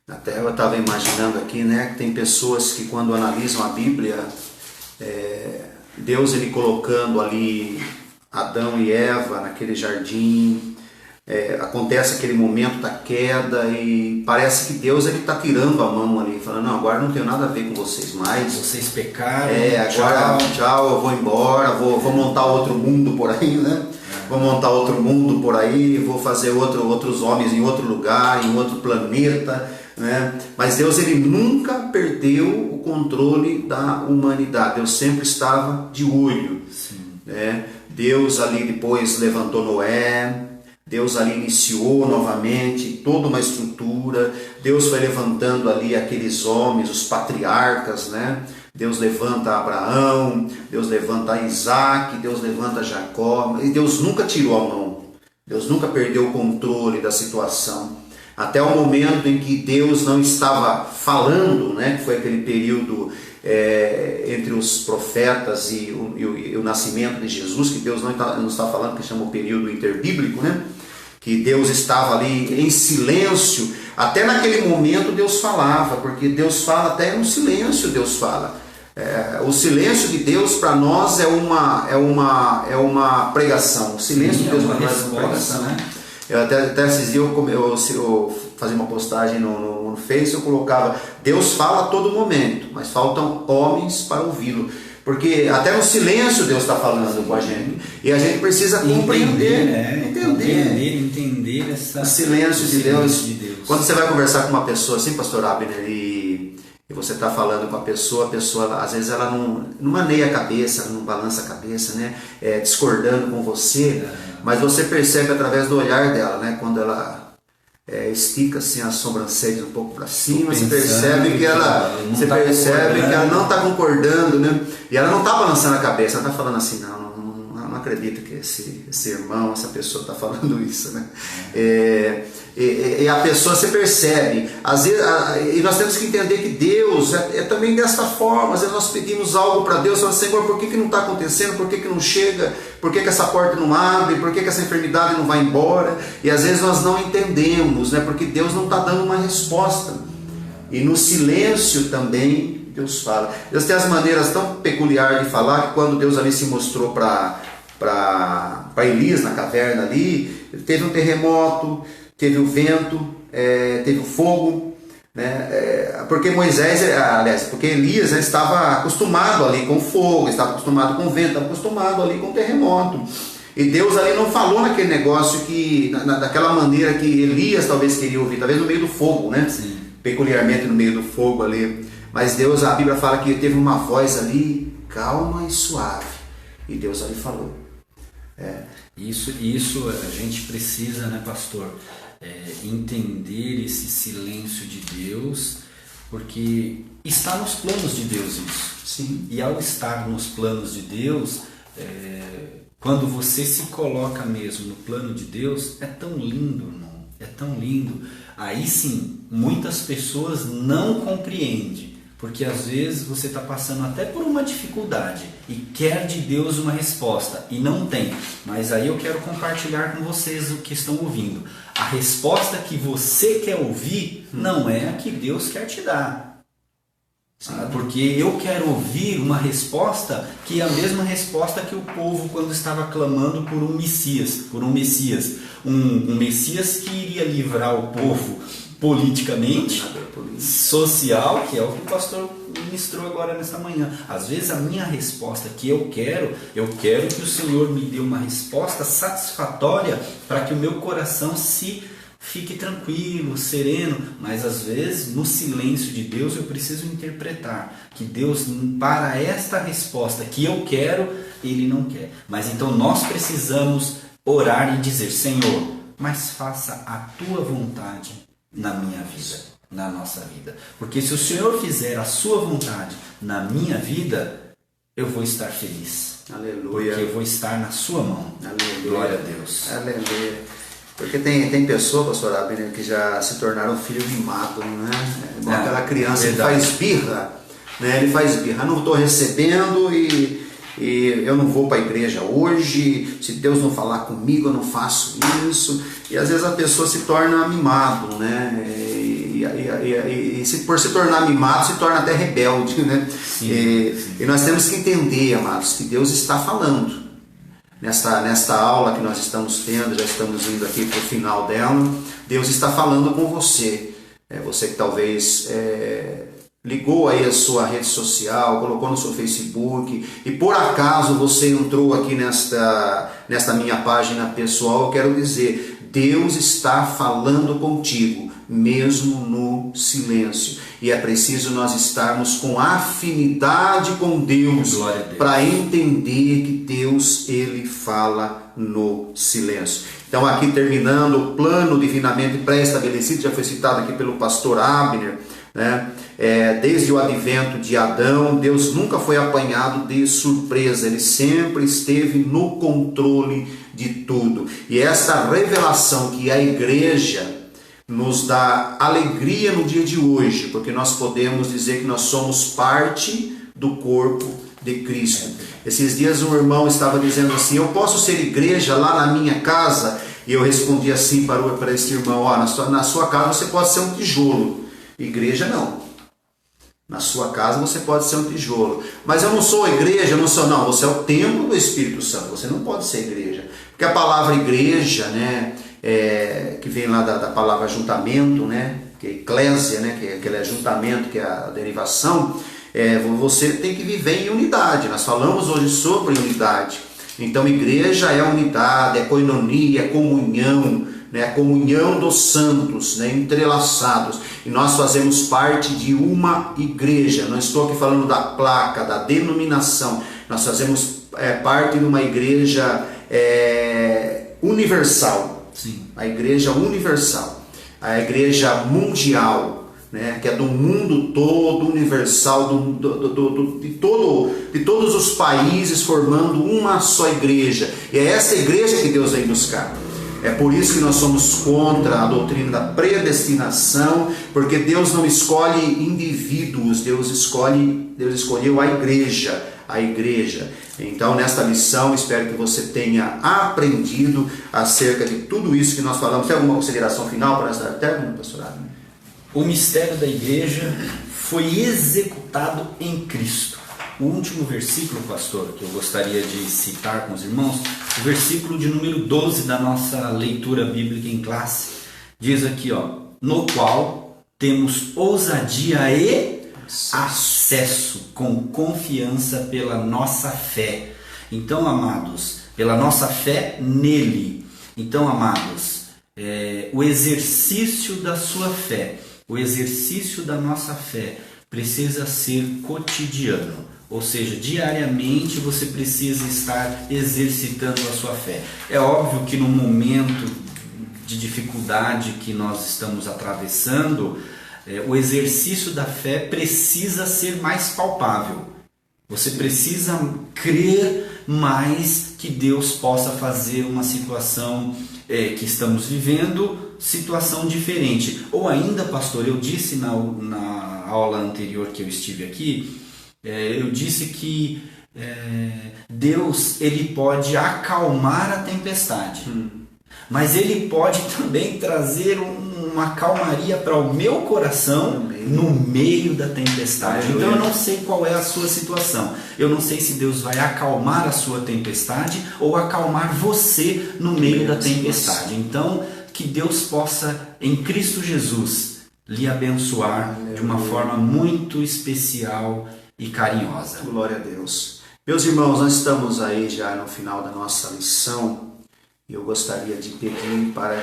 Até eu estava imaginando aqui, né, que tem pessoas que quando analisam a Bíblia, Deus ele colocando ali Adão e Eva naquele jardim, acontece aquele momento da queda e parece que Deus ele está tirando a mão ali, falando, não, agora não tenho nada a ver com vocês mais. Vocês pecaram, agora tchau, eu vou embora, vou montar outro mundo por aí, né? Vou montar outro mundo por aí, vou fazer outros homens em outro lugar, em outro planeta, né? Mas Deus ele nunca perdeu o controle da humanidade, Deus sempre estava de olho. Sim. Né? Deus ali depois levantou Noé, Deus ali iniciou novamente toda uma estrutura, Deus foi levantando ali aqueles homens, os patriarcas, né? Deus levanta Abraão, Deus levanta Isaac, Deus levanta Jacó, e Deus nunca tirou a mão, Deus nunca perdeu o controle da situação, até o momento em que Deus não estava falando, né? Que foi aquele período entre os profetas e o nascimento de Jesus, que Deus não está falando, que chama o período interbíblico, né? Que Deus estava ali em silêncio, até naquele momento Deus falava, porque Deus fala até no silêncio, Deus fala. O silêncio de Deus para nós é uma pregação, o silêncio de Deus para nós é uma pregação, né? Eu até esses dias eu fazia uma postagem no Face, eu colocava, Deus fala a todo momento, mas faltam homens para ouvi-lo. Porque até no silêncio Deus está falando com a gente. E a gente precisa compreender, entender essa, o silêncio de Deus. Quando você vai conversar com uma pessoa assim, pastor Abner, e você está falando com a pessoa às vezes ela não maneia a cabeça, ela não balança a cabeça, né? Discordando com você, mas você percebe através do olhar dela, né? Quando ela estica assim as sobrancelhas um pouco para cima, você percebe que ela não está concordando, né? E ela não está balançando a cabeça, ela está falando assim, não acredito que esse irmão, essa pessoa está falando isso, né? E a pessoa se percebe, às vezes, e nós temos que entender que Deus é também desta forma. Às vezes nós pedimos algo para Deus, falamos, Senhor, por que não está acontecendo, por que não chega, por que essa porta não abre, por que essa enfermidade não vai embora, e às vezes nós não entendemos, né? Porque Deus não está dando uma resposta. E no silêncio também Deus fala. Deus tem as maneiras tão peculiares de falar que quando Deus ali se mostrou para Elias na caverna ali, teve um terremoto, teve o vento, teve o fogo, né? Porque porque Elias, né, estava acostumado ali com o fogo, estava acostumado com o vento, estava acostumado ali com o terremoto. E Deus ali não falou naquele negócio daquela maneira que Elias talvez queria ouvir, talvez no meio do fogo, né? Sim. Peculiarmente no meio do fogo ali. Mas Deus, a Bíblia fala que teve uma voz ali calma e suave. E Deus ali falou. Isso a gente precisa, né, pastor, entender esse silêncio de Deus, porque está nos planos de Deus isso. Sim. E ao estar nos planos de Deus, quando você se coloca mesmo no plano de Deus, é tão lindo, irmão, é tão lindo. Aí sim, muitas pessoas não compreendem, porque às vezes você está passando até por uma dificuldade e quer de Deus uma resposta e não tem. Mas aí eu quero compartilhar com vocês o que estão ouvindo. A resposta que você quer ouvir não é a que Deus quer te dar. Porque eu quero ouvir uma resposta que é a mesma resposta que o povo quando estava clamando por um Messias, um Messias que iria livrar o povo politicamente, social, que é o que o pastor ministrou agora nesta manhã. Às vezes a minha resposta que eu quero que o Senhor me dê uma resposta satisfatória para que o meu coração fique tranquilo, sereno, mas às vezes no silêncio de Deus eu preciso interpretar que Deus, para esta resposta que eu quero, Ele não quer. Mas então nós precisamos orar e dizer: Senhor, mas faça a Tua vontade na minha vida, na nossa vida. Porque se o Senhor fizer a Sua vontade na minha vida, eu vou estar feliz. Aleluia. Porque eu vou estar na Sua mão. Aleluia. Glória a Deus. Aleluia. Porque tem pessoas, pastor Abner, que já se tornaram filho mimado, né? Igual aquela criança que faz birra, né? Ele faz birra, não estou recebendo e eu não vou para a igreja hoje, se Deus não falar comigo eu não faço isso. E às vezes a pessoa se torna mimado, né? Por se tornar mimado, se torna até rebelde, né? Sim. E nós temos que entender, amados, que Deus está falando. Nesta aula que nós estamos tendo, já estamos indo aqui para o final dela, Deus está falando com você. Você que talvez ligou aí a sua rede social, colocou no seu Facebook e por acaso você entrou aqui nesta minha página pessoal, eu quero dizer, Deus está falando contigo, mesmo no silêncio. E é preciso nós estarmos com afinidade com Deus para entender que Deus, Ele fala no silêncio. Então aqui terminando, o plano divinamente pré-estabelecido, já foi citado aqui pelo pastor Abner, né? Desde o advento de Adão, Deus nunca foi apanhado de surpresa, Ele sempre esteve no controle de tudo. E essa revelação que a igreja nos dá alegria no dia de hoje, porque nós podemos dizer que nós somos parte do corpo de Cristo. Esses dias um irmão estava dizendo assim: eu posso ser igreja lá na minha casa? E eu respondi assim para esse irmão: na sua casa você pode ser um tijolo, igreja não. Na sua casa você pode ser um tijolo. Mas eu não sou igreja, não, você é o templo do Espírito Santo, você não pode ser igreja. Porque a palavra igreja, né, que vem lá da palavra ajuntamento, né, que é eclésia, né, que é ajuntamento, que é a derivação, você tem que viver em unidade. Nós falamos hoje sobre unidade. Então igreja é unidade, é koinonia, é comunhão, né, a comunhão dos santos, né, entrelaçados, e nós fazemos parte de uma igreja. Não estou aqui falando da placa, da denominação, nós fazemos parte de uma igreja universal. Sim. A igreja universal, a igreja mundial, né, que é do mundo todo, universal, de todos os países, formando uma só igreja. E é essa igreja que Deus vem buscar. É por isso que nós somos contra a doutrina da predestinação, porque Deus não escolhe indivíduos, Deus escolheu a igreja. Então, nesta lição, espero que você tenha aprendido acerca de tudo isso que nós falamos. Tem alguma consideração final para essa término, pastor Abner? o mistério da igreja foi executado em Cristo. O último versículo, pastor, que eu gostaria de citar com os irmãos, o versículo de número 12 da nossa leitura bíblica em classe, diz aqui, ó, no qual temos ousadia e acesso com confiança pela nossa fé. Então, amados, pela nossa fé nele. Então, amados, o exercício da sua fé, o exercício da nossa fé precisa ser cotidiano. Ou seja, diariamente você precisa estar exercitando a sua fé. É óbvio que no momento de dificuldade que nós estamos atravessando, o exercício da fé precisa ser mais palpável. Você precisa crer mais que Deus possa fazer uma situação que estamos vivendo, situação diferente. Ou ainda, pastor, eu disse na aula anterior que eu estive aqui, eu disse que Deus ele pode acalmar a tempestade, mas Ele pode também trazer uma calmaria para o meu coração no meio da tempestade. Então eu não sei qual é a sua situação. Eu não sei se Deus vai acalmar a sua tempestade ou acalmar você no meio da tempestade. Então que Deus possa, em Cristo Jesus, lhe abençoar de uma forma muito especial e carinhosa. Glória a Deus. Meus irmãos, nós estamos aí já no final da nossa lição. E eu gostaria de pedir para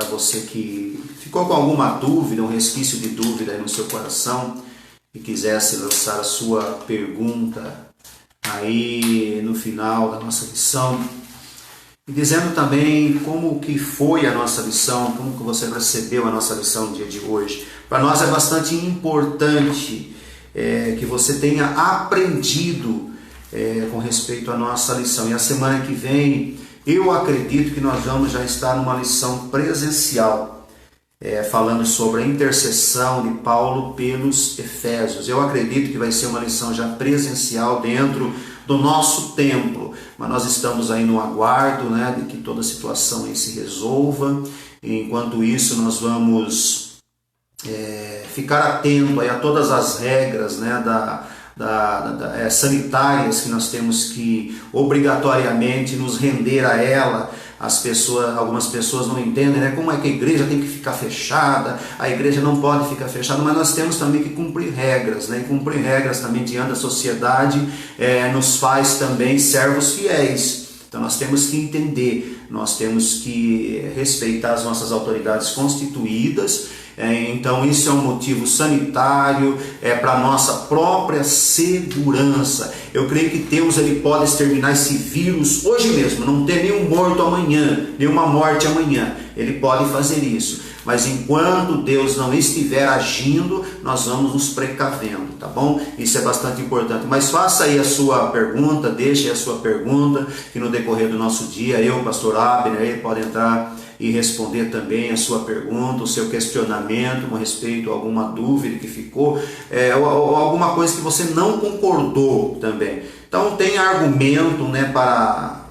você que ficou com alguma dúvida, um resquício de dúvida aí no seu coração e quisesse lançar a sua pergunta aí no final da nossa lição, e dizendo também como que foi a nossa lição, como que você recebeu a nossa lição no dia de hoje. Para nós é bastante importante que você tenha aprendido com respeito à nossa lição. E a semana que vem eu acredito que nós vamos já estar numa lição presencial, falando sobre a intercessão de Paulo pelos Efésios. Eu acredito que vai ser uma lição já presencial dentro do nosso templo, mas nós estamos aí no aguardo, né, de que toda a situação aí se resolva. E enquanto isso, nós vamos ficar atento aí a todas as regras, né, sanitárias que nós temos que obrigatoriamente nos render a ela. Algumas pessoas não entendem, né? Como é que a igreja tem que ficar fechada, a igreja não pode ficar fechada, mas nós temos também que cumprir regras, né? E cumprir regras também diante da sociedade nos faz também servos fiéis. Então nós temos que entender, nós temos que respeitar as nossas autoridades constituídas. Então isso é um motivo sanitário, para a nossa própria segurança. Eu creio que Deus ele pode exterminar esse vírus hoje mesmo, não ter nenhum morto amanhã, nenhuma morte amanhã. Ele pode fazer isso, mas enquanto Deus não estiver agindo, nós vamos nos precavendo, tá bom? Isso é bastante importante. Mas faça aí a sua pergunta, deixe a sua pergunta, que no decorrer do nosso dia, eu, o pastor Abner, aí pode entrar e responder também a sua pergunta, o seu questionamento com respeito a alguma dúvida que ficou, ou alguma coisa que você não concordou também. Então tem argumento, né, para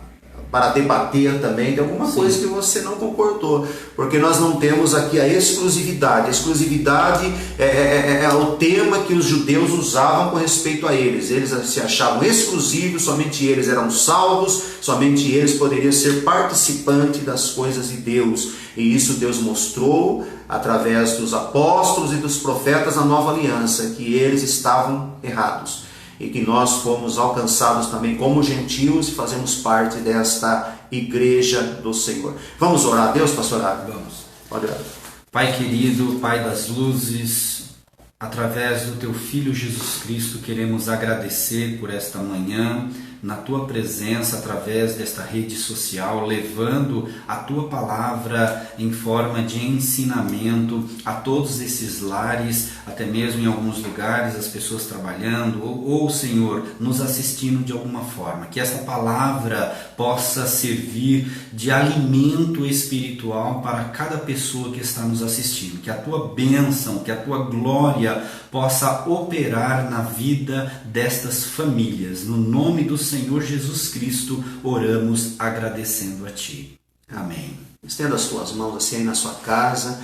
debater também de alguma coisa que você não concordou, porque nós não temos aqui a exclusividade. A exclusividade é o tema que os judeus usavam com respeito a eles. Eles se achavam exclusivos, somente eles eram salvos, somente eles poderiam ser participantes das coisas de Deus. E isso Deus mostrou através dos apóstolos e dos profetas na nova aliança, que eles estavam errados. E que nós fomos alcançados também como gentios e fazemos parte desta igreja do Senhor. Vamos orar a Deus, pastor Abel? Vamos. Pode orar. Pai querido, Pai das luzes, através do Teu Filho Jesus Cristo, queremos agradecer por esta manhã, na Tua presença, através desta rede social, levando a Tua palavra em forma de ensinamento a todos esses lares, até mesmo em alguns lugares, as pessoas trabalhando, ou Senhor, nos assistindo de alguma forma. Que essa palavra possa servir de alimento espiritual para cada pessoa que está nos assistindo. Que a Tua bênção, que a Tua glória possa operar na vida destas famílias. No nome do Senhor Jesus Cristo, oramos agradecendo a Ti. Amém. Estenda as tuas mãos assim aí na sua casa.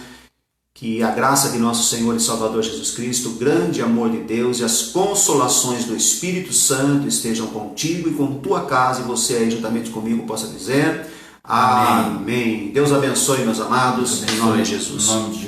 Que a graça de nosso Senhor e Salvador Jesus Cristo, o grande amor de Deus e as consolações do Espírito Santo estejam contigo e com tua casa, e você aí juntamente comigo possa dizer amém. Deus abençoe, meus amados, em nome de Jesus. Em nome de Jesus.